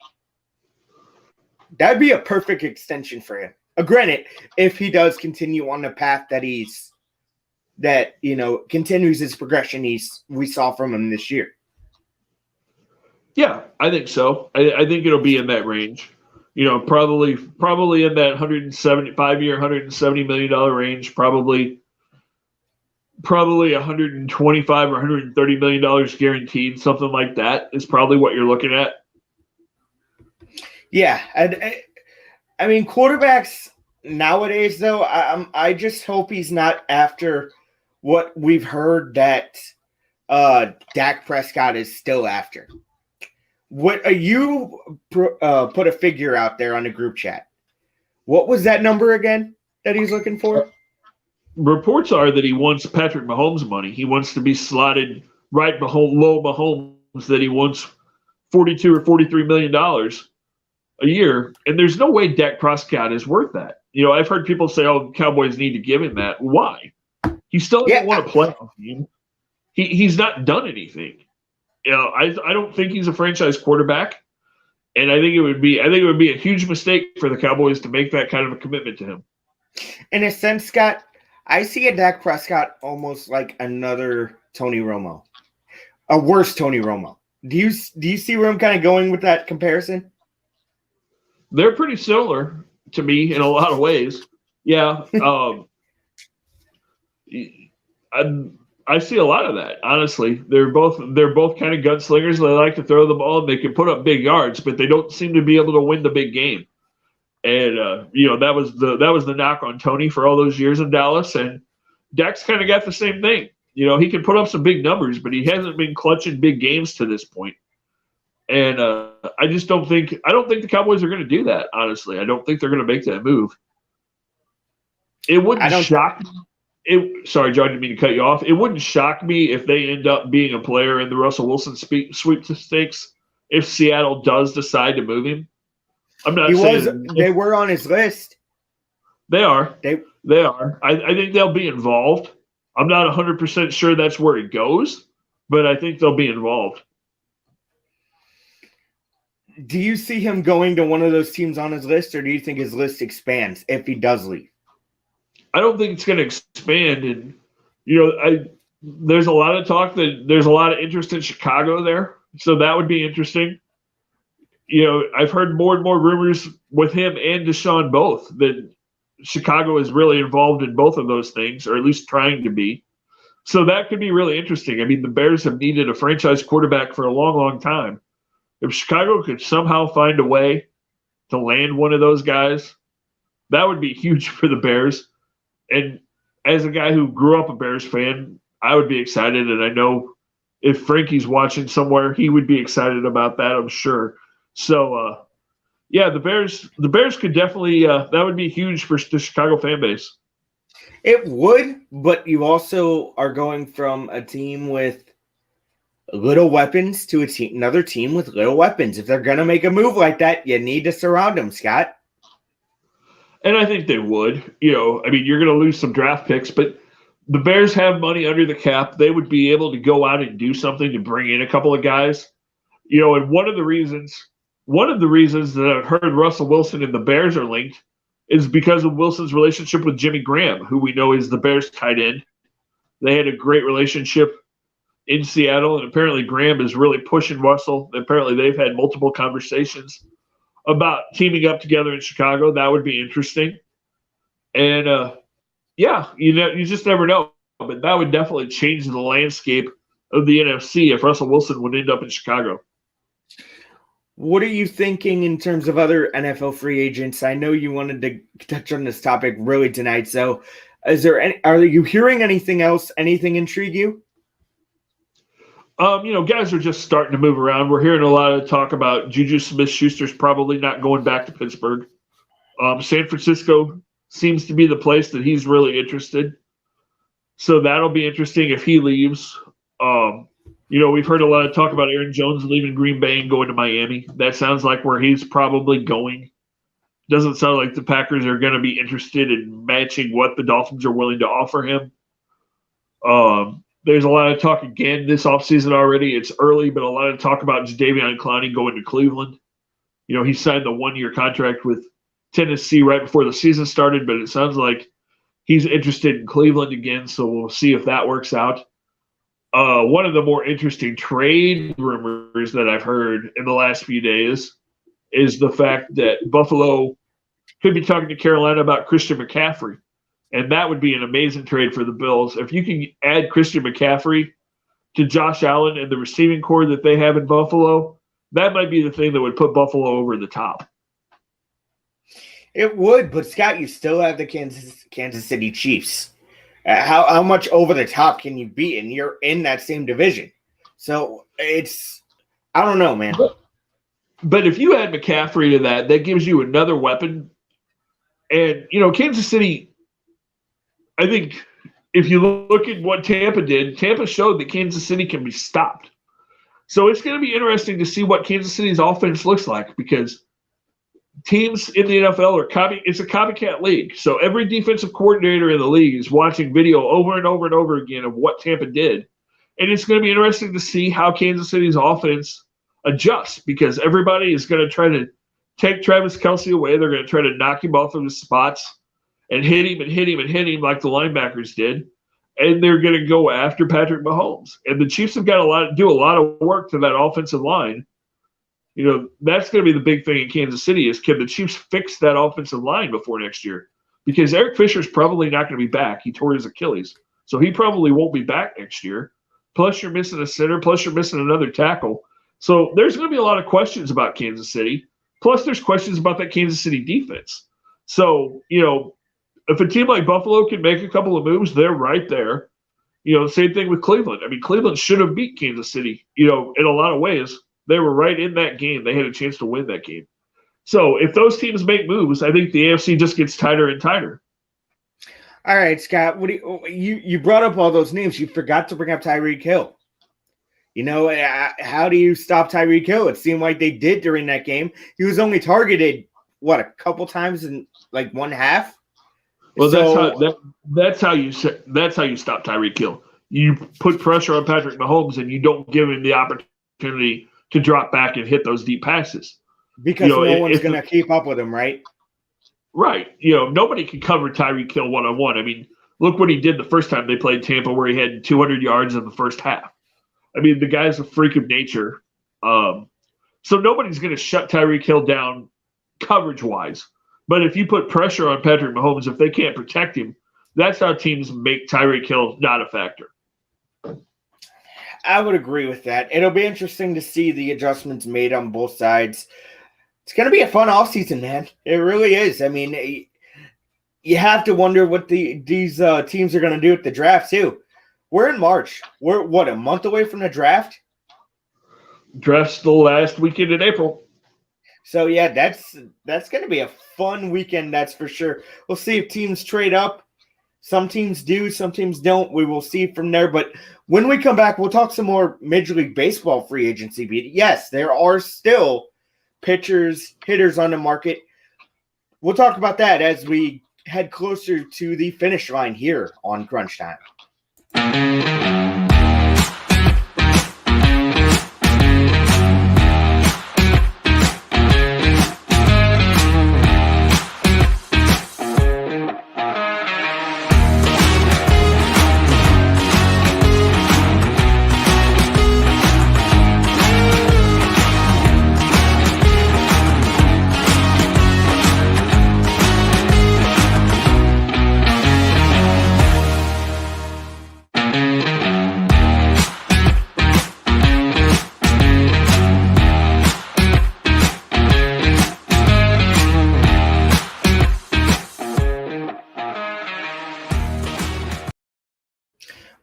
That'd be a perfect extension for him. Granted, if he does continue on the path that continues his progression we saw from him this year. Yeah, I think so. I think it'll be in that range. Probably in that 175-year, $170 million range. Probably $125 or $130 million guaranteed, something like that is probably what you're looking at. Yeah, I mean quarterbacks nowadays, though. I just hope he's not after what we've heard that Dak Prescott is still after. What you put a figure out there on the group chat? What was that number again that he's looking for? Reports are that he wants Patrick Mahomes money. He wants to be slotted right below Mahomes. That he wants $42 or $43 million a year, and there's no way Dak Prescott is worth that. I've heard people say, "Oh, Cowboys need to give him that." Why? He still doesn't want to play on the team. He's not done anything. I don't think he's a franchise quarterback, and I think it would be a huge mistake for the Cowboys to make that kind of a commitment to him. In a sense, Scott, I see a Dak Prescott almost like another Tony Romo, a worse Tony Romo. Do you see where I'm kind of going with that comparison? They're pretty similar to me in a lot of ways. Yeah. I see a lot of that, honestly. They're both kind of gunslingers. They like to throw the ball and they can put up big yards, but they don't seem to be able to win the big game. And that was the knock on Tony for all those years in Dallas. And Dak's kind of got the same thing. He can put up some big numbers, but he hasn't been clutching big games to this point. And I don't think the Cowboys are going to do that, honestly. I don't think they're going to make that move. It wouldn't shock me. Sorry, John, didn't mean to cut you off. It wouldn't shock me if they end up being a player in the Russell Wilson sweepstakes if Seattle does decide to move him. I'm not saying they were on his list. They are. They are. I think they'll be involved. I'm not 100% sure that's where it goes, but I think they'll be involved. Do you see him going to one of those teams on his list, or do you think his list expands if he does leave? I don't think it's going to expand. And there's a lot of talk that there's a lot of interest in Chicago there, so that would be interesting. I've heard more and more rumors with him and Deshaun both that Chicago is really involved in both of those things, or at least trying to be. So that could be really interesting. I mean, the Bears have needed a franchise quarterback for a long, long time. If Chicago could somehow find a way to land one of those guys, that would be huge for the Bears. And as a guy who grew up a Bears fan, I would be excited. And I know if Frankie's watching somewhere, he would be excited about that, I'm sure. So, the Bears could definitely that would be huge for the Chicago fan base. It would, but you also are going from a team with little weapons to another team with little weapons. If they're going to make a move like that, you need to surround them, Scott. And I think they would. You're going to lose some draft picks, but the Bears have money under the cap. They would be able to go out and do something to bring in a couple of guys. And one of the reasons that I've heard Russell Wilson and the Bears are linked is because of Wilson's relationship with Jimmy Graham, who we know is the Bears tight end. They had a great relationship in Seattle, and apparently Graham is really pushing Russell. Apparently they've had multiple conversations about teaming up together in Chicago. That would be interesting. And, you just never know. But that would definitely change the landscape of the NFC if Russell Wilson would end up in Chicago. What are you thinking in terms of other NFL free agents? I know you wanted to touch on this topic really tonight. So are you hearing anything else? Anything intrigue you? Guys are just starting to move around. We're hearing a lot of talk about Juju Smith-Schuster's probably not going back to Pittsburgh. San Francisco seems to be the place that he's really interested. So that'll be interesting if he leaves. We've heard a lot of talk about Aaron Jones leaving Green Bay and going to Miami. That sounds like where he's probably going. Doesn't sound like the Packers are going to be interested in matching what the Dolphins are willing to offer him. There's a lot of talk again this offseason already. It's early, but a lot of talk about Jadeveon Clowney going to Cleveland. He signed the 1-year contract with Tennessee right before the season started, but it sounds like he's interested in Cleveland again, so we'll see if that works out. One of the more interesting trade rumors that I've heard in the last few days is the fact that Buffalo could be talking to Carolina about Christian McCaffrey. And that would be an amazing trade for the Bills. If you can add Christian McCaffrey to Josh Allen and the receiving core that they have in Buffalo, that might be the thing that would put Buffalo over the top. It would, but Scott, you still have the Kansas City Chiefs. How much over the top can you be? And you're in that same division. So I don't know, man. But if you add McCaffrey to that gives you another weapon. And, Kansas City, I think if you look at what Tampa did, Tampa showed that Kansas City can be stopped. So it's going to be interesting to see what Kansas City's offense looks like because teams in the NFL it's a copycat league. So every defensive coordinator in the league is watching video over and over and over again of what Tampa did. And it's going to be interesting to see how Kansas City's offense adjusts because everybody is going to try to take Travis Kelce away. They're going to try to knock him off of his spots and hit him and hit him and hit him like the linebackers did. And they're going to go after Patrick Mahomes. And the Chiefs have got to do a lot of work to that offensive line. That's going to be the big thing in Kansas City is can the Chiefs fix that offensive line before next year? Because Eric Fisher's probably not going to be back. He tore his Achilles. So he probably won't be back next year. Plus you're missing a center. Plus you're missing another tackle. So there's going to be a lot of questions about Kansas City. Plus there's questions about that Kansas City defense. So, if a team like Buffalo can make a couple of moves, they're right there. Same thing with Cleveland. I mean, Cleveland should have beat Kansas City, in a lot of ways. They were right in that game. They had a chance to win that game. So if those teams make moves, I think the AFC just gets tighter and tighter. All right, Scott, what do you brought up all those names. You forgot to bring up Tyreek Hill. How do you stop Tyreek Hill? It seemed like they did during that game. He was only targeted, a couple times in like one half? Well, that's how you stop Tyreek Hill. You put pressure on Patrick Mahomes, and you don't give him the opportunity to drop back and hit those deep passes because no one's going to keep up with him, right? Right. Nobody can cover Tyreek Hill one-on-one. I mean, look what he did the first time they played Tampa, where he had 200 yards in the first half. I mean, the guy's a freak of nature. So nobody's going to shut Tyreek Hill down coverage-wise. But if you put pressure on Patrick Mahomes, if they can't protect him, that's how teams make Tyreek Hill not a factor. I would agree with that. It'll be interesting to see the adjustments made on both sides. It's going to be a fun offseason, man. It really is. I mean, you have to wonder what these teams are going to do at the draft, too. We're in March. We're, a month away from the draft? Draft's the last weekend in April. So, yeah, that's going to be a fun weekend, that's for sure. We'll see if teams trade up. Some teams do, some teams don't. We will see from there. But when we come back, we'll talk some more Major League Baseball free agency beat. Yes, there are still pitchers, hitters on the market. We'll talk about that as we head closer to the finish line here on Crunch Time.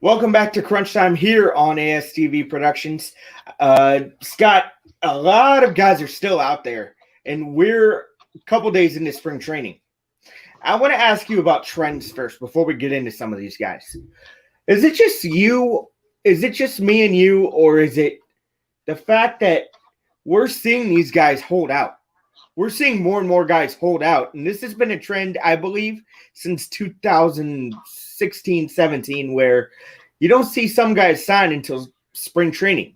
Welcome back to Crunch Time here on ASTV Productions. Scott, a lot of guys are still out there, and we're a couple days into spring training. I want to ask you about trends first before we get into some of these guys. Is it just you? Is it just me and you, or is it the fact that we're seeing these guys hold out? We're seeing more and more guys hold out, and this has been a trend, I believe, since 2016-17, where you don't see some guys sign until spring training.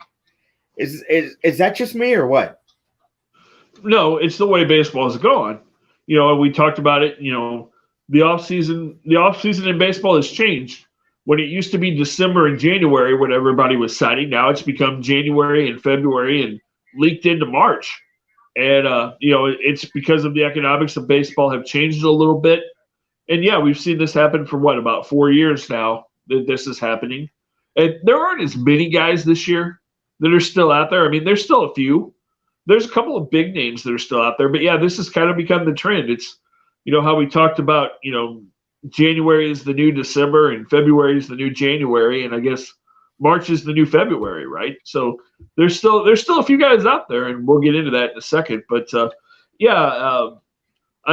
Is that just me or what? No, it's the way baseball is going. We talked about it. The offseason in baseball has changed. When it used to be December and January when everybody was signing, now it's become January and February and leaked into March. And, it's because of the economics of baseball have changed a little bit. And, yeah, we've seen this happen for, about 4 years now that this is happening. And there aren't as many guys this year that are still out there. I mean, there's still a few. There's a couple of big names that are still out there. But, yeah, this has kind of become the trend. It's, how we talked about, January is the new December and February is the new January. And I guess March is the new February, right? So there's still a few guys out there, and we'll get into that in a second. But, I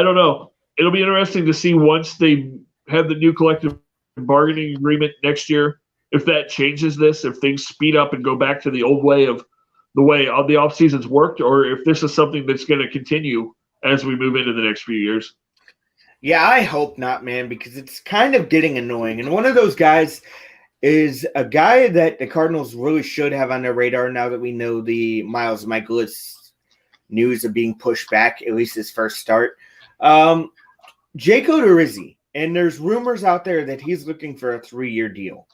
don't know. It'll be interesting to see once they have the new collective bargaining agreement next year, if that changes this, if things speed up and go back to the old way of the way all the off seasons worked, or if this is something that's going to continue as we move into the next few years. Yeah, I hope not, man, because it's kind of getting annoying. And one of those guys is a guy that the Cardinals really should have on their radar now that we know the Miles Mikolas news of being pushed back, at least his first start. Jake Odorizzi, and there's rumors out there that he's looking for a 3-year deal.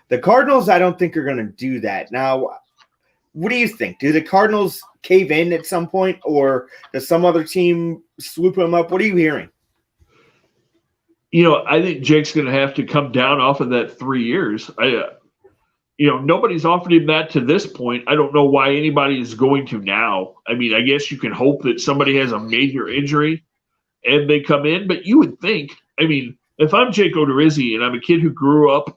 The Cardinals, I don't think are going to do that. Now, what do you think? Do the Cardinals cave in at some point, or does some other team swoop him up? What are you hearing? I think Jake's going to have to come down off of that 3 years. Nobody's offered him that to this point. I don't know why anybody is going to now. I mean, I guess you can hope that somebody has a major injury and they come in, but you would think, if I'm Jake Odorizzi and I'm a kid who grew up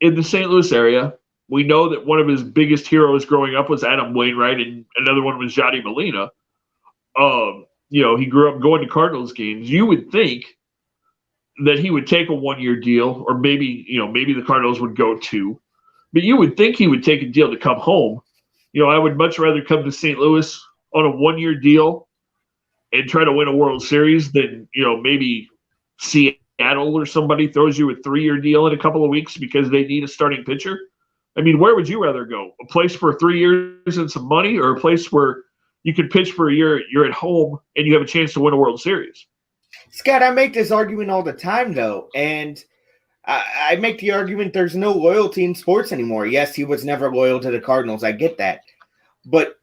in the St. Louis area, we know that one of his biggest heroes growing up was Adam Wainwright and another one was Yadi Molina. He grew up going to Cardinals games. You would think that he would take a 1-year deal, or maybe the Cardinals would go 2. But you would think he would take a deal to come home. I would much rather come to St. Louis on a 1-year deal and try to win a World Series than, maybe Seattle or somebody throws you a 3-year deal in a couple of weeks because they need a starting pitcher. Where would you rather go? A place for 3 years and some money, or a place where you could pitch for a year, you're at home, and you have a chance to win a World Series? Scott, I make this argument all the time, though, and I make the argument there's no loyalty in sports anymore. Yes, he was never loyal to the Cardinals. I get that. But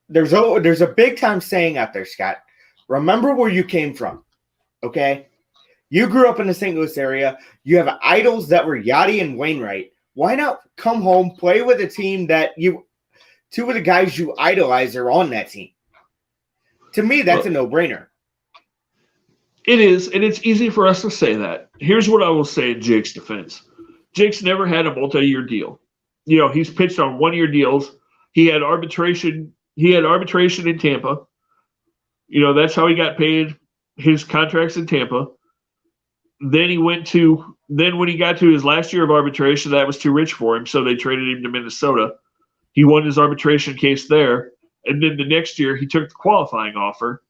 there's a big-time saying out there, Scott. Remember where you came from, okay? You grew up in the St. Louis area. You have idols that were Yachty and Wainwright. Why not come home, play with a team that two of the guys you idolize are on that team? To me, that's a no-brainer. It is, and it's easy for us to say that. Here's what I will say in Jake's defense. Jake's never had a multi-year deal. He's pitched on one-year deals. He had arbitration. He had arbitration in Tampa. That's how he got paid his contracts in Tampa. Then when he got to his last year of arbitration, that was too rich for him, so they traded him to Minnesota. He won his arbitration case there. And then the next year, he took the qualifying offer,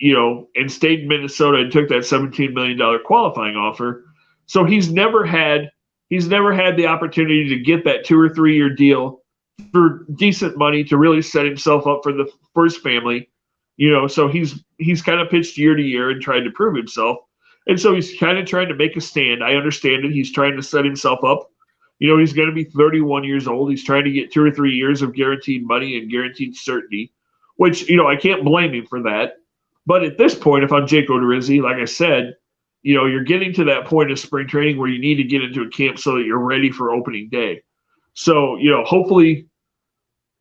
and stayed in Minnesota and took that $17 million qualifying offer. So he's never had the opportunity to get that 2 or 3 year deal for decent money to really set himself up for his family. So he's kind of pitched year to year and tried to prove himself. And so he's kind of trying to make a stand. I understand it. He's trying to set himself up. He's going to be 31 years old. He's trying to get 2 or 3 years of guaranteed money and guaranteed certainty, which, I can't blame him for that. But at this point, if I'm Jake Odorizzi, like I said, you're getting to that point of spring training where you need to get into a camp so that you're ready for opening day. So, hopefully,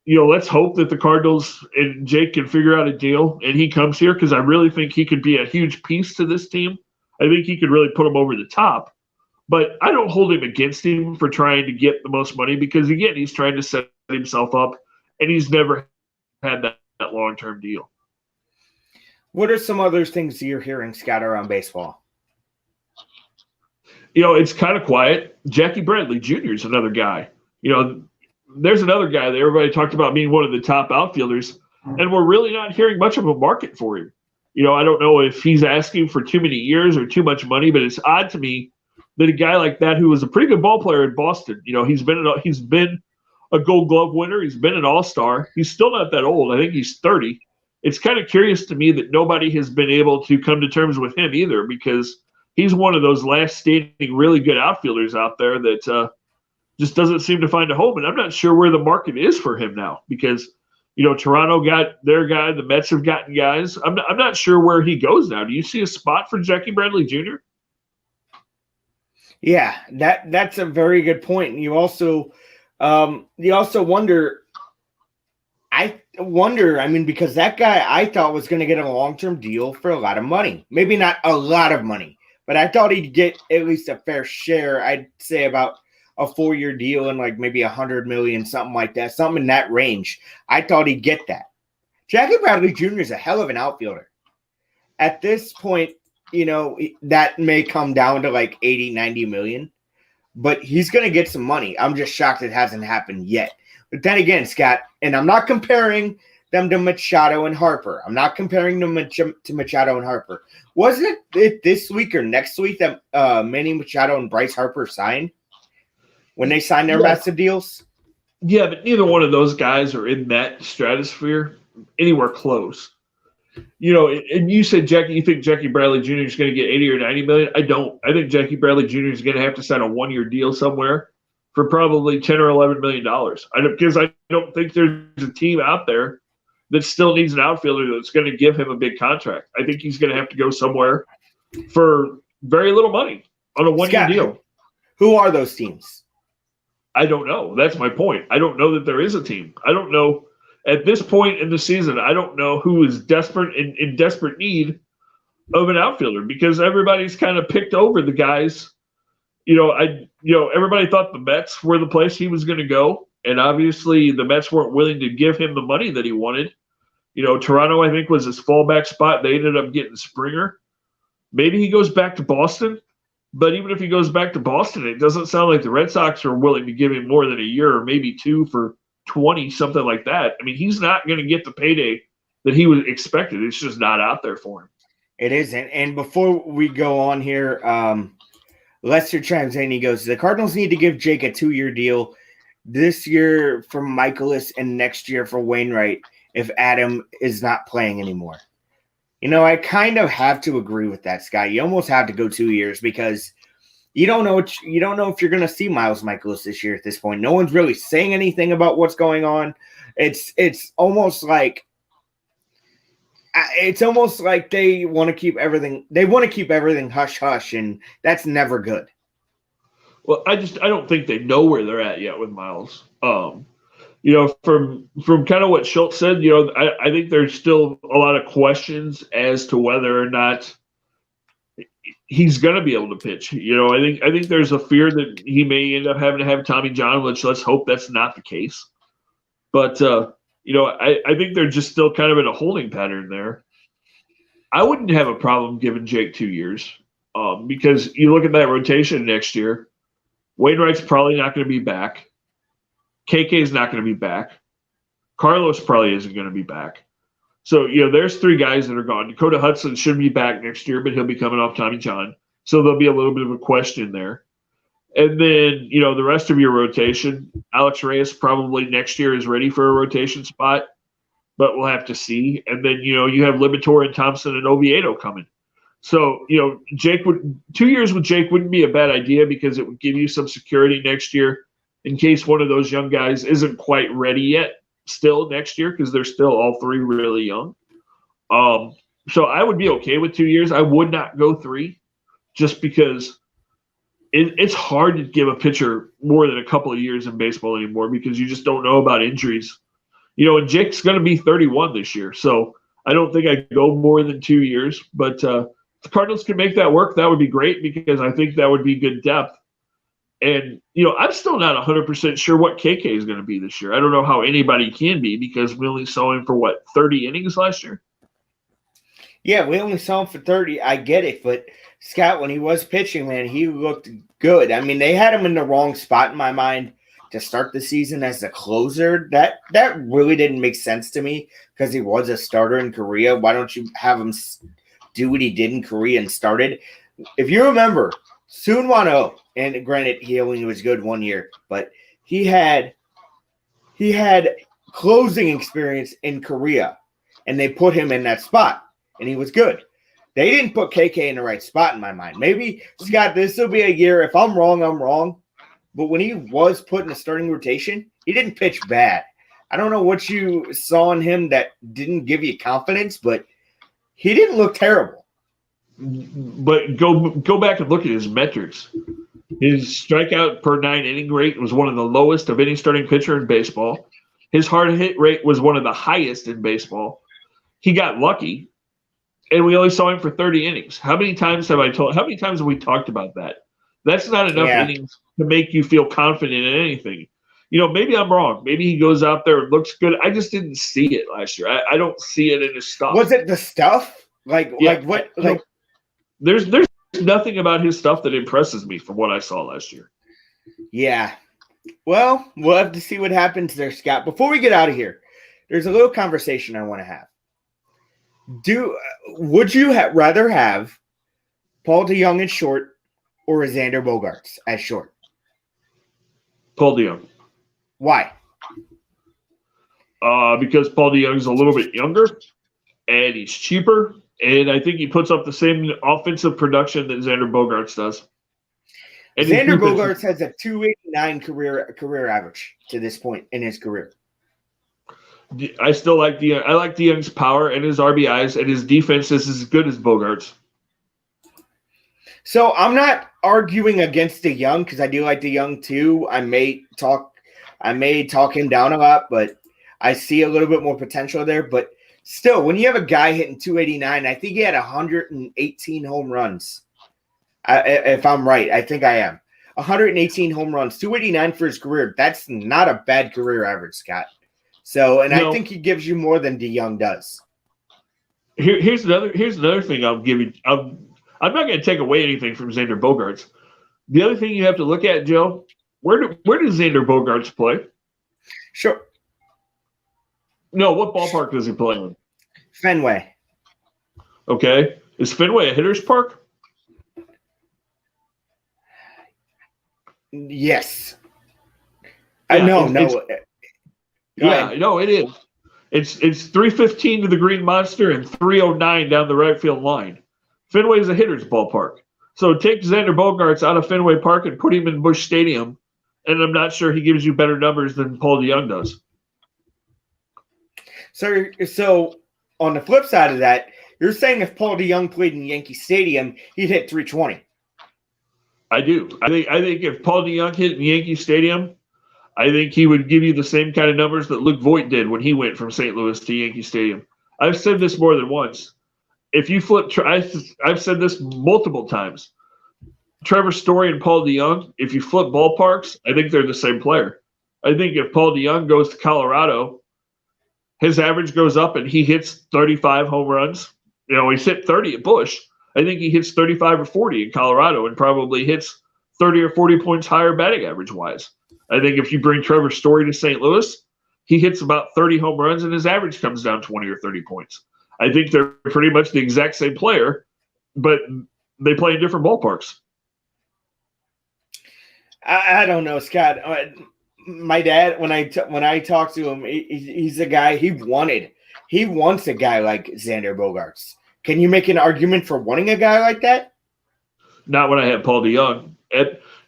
let's hope that the Cardinals and Jake can figure out a deal and he comes here, because I really think he could be a huge piece to this team. I think he could really put them over the top. But I don't hold him against him for trying to get the most money, because, again, he's trying to set himself up, and he's never had that long-term deal. What are some other things you're hearing, Scott, around baseball? It's kind of quiet. Jackie Bradley Jr. is another guy. There's another guy that everybody talked about being one of the top outfielders, and we're really not hearing much of a market for him. I don't know if he's asking for too many years or too much money, but it's odd to me that a guy like that, who was a pretty good ball player in Boston, he's been a Gold Glove winner. He's been an All-Star. He's still not that old. I think he's 30. It's kind of curious to me that nobody has been able to come to terms with him either, because he's one of those last standing really good outfielders out there that just doesn't seem to find a home. And I'm not sure where the market is for him now, because, Toronto got their guy. The Mets have gotten guys. I'm not sure where he goes now. Do you see a spot for Jackie Bradley Jr.? Yeah, that's a very good point. And you also wonder. Because that guy I thought was going to get a long-term deal for a lot of money. Maybe not a lot of money, but I thought he'd get at least a fair share. I'd say about a 4-year deal and like maybe $100 million, something like that, something in that range. I thought he'd get that. Jackie Bradley Jr. is a hell of an outfielder. At this point, that may come down to like 80, 90 million, but he's going to get some money. I'm just shocked it hasn't happened yet. But then again, Scott, and I'm not comparing them to Machado and Harper. I'm not comparing them to Machado and Harper. Wasn't it this week or next week that Manny Machado and Bryce Harper signed when they signed their massive deals? Yeah, but neither one of those guys are in that stratosphere anywhere close. And you said you think Jackie Bradley Jr. is going to get 80 or 90 million? I don't. I think Jackie Bradley Jr. is going to have to sign a 1-year deal somewhere for probably $10 or $11 million. Because I don't think there's a team out there that still needs an outfielder that's going to give him a big contract. I think he's going to have to go somewhere for very little money on a 1-year deal. Who are those teams? I don't know. That's my point. I don't know that there is a team. I don't know. At this point in the season, I don't know who is desperate in desperate need of an outfielder, because everybody's kind of picked over the guys. Everybody thought the Mets were the place he was going to go, and obviously the Mets weren't willing to give him the money that he wanted. Toronto, I think, was his fallback spot. They ended up getting Springer. Maybe he goes back to Boston, but even if he goes back to Boston, it doesn't sound like the Red Sox are willing to give him more than a year or maybe 2 for 20, something like that. I mean, he's not going to get the payday that he was expected. It's just not out there for him. It isn't. And before we go on here, Lester chimes in. He goes, the Cardinals need to give Jake a 2-year deal this year for Michaelis and next year for Wainwright if Adam is not playing anymore. I kind of have to agree with that, Scott. You almost have to go 2 years because you don't know if you're going to see Miles Michaelis this year at this point. No one's really saying anything about what's going on. It's almost like they want to keep everything. They want to keep everything hush hush, and that's never good. Well, I don't think they know where they're at yet with Miles. From kind of what Schultz said, I think there's still a lot of questions as to whether or not he's going to be able to pitch. I think there's a fear that he may end up having to have Tommy John, which let's hope that's not the case. But I think they're just still kind of in a holding pattern there. I wouldn't have a problem giving Jake 2 years because you look at that rotation next year. Wainwright's probably not going to be back. KK is not going to be back. Carlos probably isn't going to be back. So, there's 3 guys that are gone. Dakota Hudson should be back next year, but he'll be coming off Tommy John. So there'll be a little bit of a question there. And then, the rest of your rotation, Alex Reyes probably next year is ready for a rotation spot, but we'll have to see. And then, you have Liberatore and Thompson and Oviedo coming. So, 2 years with Jake wouldn't be a bad idea because it would give you some security next year in case one of those young guys isn't quite ready yet still next year because they're still all 3 really young. So I would be okay with 2 years. I would not go 3 just because it's hard to give a pitcher more than a couple of years in baseball anymore because you just don't know about injuries. And Jake's going to be 31 this year, so I don't think I could go more than 2 years. But if the Cardinals could make that work, that would be great because I think that would be good depth. And, I'm still not 100% sure what KK is going to be this year. I don't know how anybody can be because we only saw him for, 30 innings last year? Yeah, we only saw him for 30. I get it. But, Scott, when he was pitching, man, he looked good. I mean, they had him in the wrong spot in my mind to start the season as a closer. That really didn't make sense to me because he was a starter in Korea. Why don't you have him do what he did in Korea and started? If you remember, Soon-Won-Oh, and granted, he only was good 1 year, but he had closing experience in Korea, and they put him in that spot, and he was good. They didn't put KK in the right spot in my mind. Maybe, Scott, this will be a year. If I'm wrong, I'm wrong. But when he was put in the starting rotation, he didn't pitch bad. I don't know what you saw in him that didn't give you confidence, but he didn't look terrible. But go back and look at his metrics. His strikeout per 9 inning rate was one of the lowest of any starting pitcher in baseball. His hard hit rate was one of the highest in baseball. He got lucky, and we only saw him for 30 innings. How many times have we talked about that? That's not enough innings to make you feel confident in anything. Maybe I'm wrong. Maybe he goes out there and looks good. I just didn't see it last year. I don't see it in his stuff. Was it the stuff? Like what? Like there's nothing about his stuff that impresses me from what I saw last year. Yeah. Well, we'll have to see what happens there, Scott. Before we get out of here, there's a little conversation I want to have. Would you rather have Paul DeJong at short or Xander Bogaerts at short? Paul DeJong. Why? Because Paul DeJong's a little bit younger and he's cheaper, and I think he puts up the same offensive production that Xander Bogaerts does. And Xander Bogaerts has a 289 career average to this point in his career. I still like DeJong's power and his RBIs, and his defense is as good as Bogaerts. So I'm not arguing against DeJong because I do like DeJong too. I may talk him down a lot, but I see a little bit more potential there. But still, when you have a guy hitting 289, I think he had 118 home runs. If I'm right, I think I am. 118 home runs, 289 for his career. That's not a bad career average, Scott. So, and I think he gives you more than DeJong does. Here's another thing I'll give you. I'm not going to take away anything from Xander Bogaerts. The other thing you have to look at, Joe, where does Xander Bogaerts play? Sure. No, what ballpark does he play in? Fenway. Okay. Is Fenway a hitter's park? Yes. Yeah, No. Yeah, no, it is. It's 315 to the Green Monster and 309 down the right field line. Fenway's a hitter's ballpark. So take Xander Bogaerts out of Fenway Park and put him in Busch Stadium, and I'm not sure he gives you better numbers than Paul DeJong does. So on the flip side of that, you're saying if Paul DeJong played in Yankee Stadium, he'd hit 320. I do. I think if Paul DeJong hit in Yankee Stadium, I think he would give you the same kind of numbers that Luke Voigt did when he went from St. Louis to Yankee Stadium. I've said this more than once. If you flip, I've said this multiple times. Trevor Story and Paul DeJong, if you flip ballparks, I think they're the same player. I think if Paul DeJong goes to Colorado, his average goes up and he hits 35 home runs. You know, he's hit 30 at Busch. I think he hits 35 or 40 in Colorado and probably hits 30 or 40 points higher batting average wise. I think if you bring Trevor Story to St. Louis, he hits about 30 home runs and his average comes down 20 or 30 points. I think they're pretty much the exact same player, but they play in different ballparks. I don't know, Scott. My dad, when I talk to him, he's a guy he wants a guy like Xander Bogaerts. Can you make an argument for wanting a guy like that? Not when I have Paul DeJong.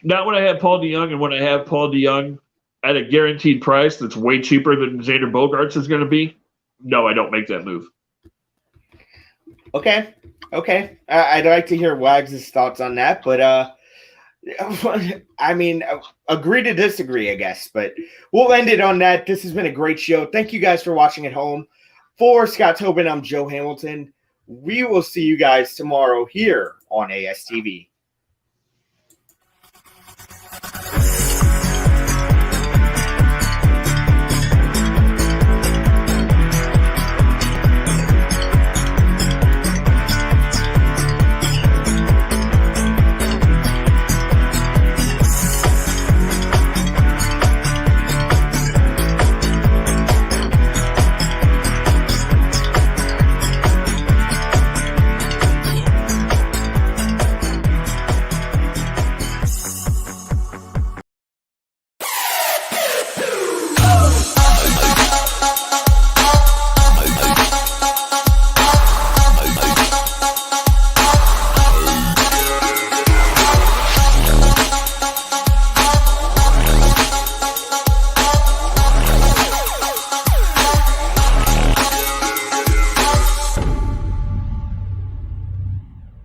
Not when I have Paul DeJong, and when I have Paul DeJong at a guaranteed price that's way cheaper than Xander Bogaerts is going to be. No, I don't make that move. Okay. I'd like to hear Wags' thoughts on that, but I mean, agree to disagree, I guess, but we'll end it on that. This has been a great show. Thank you guys for watching at home. For Scott Tobin, I'm Joe Hamilton. We will see you guys tomorrow here on ASTV.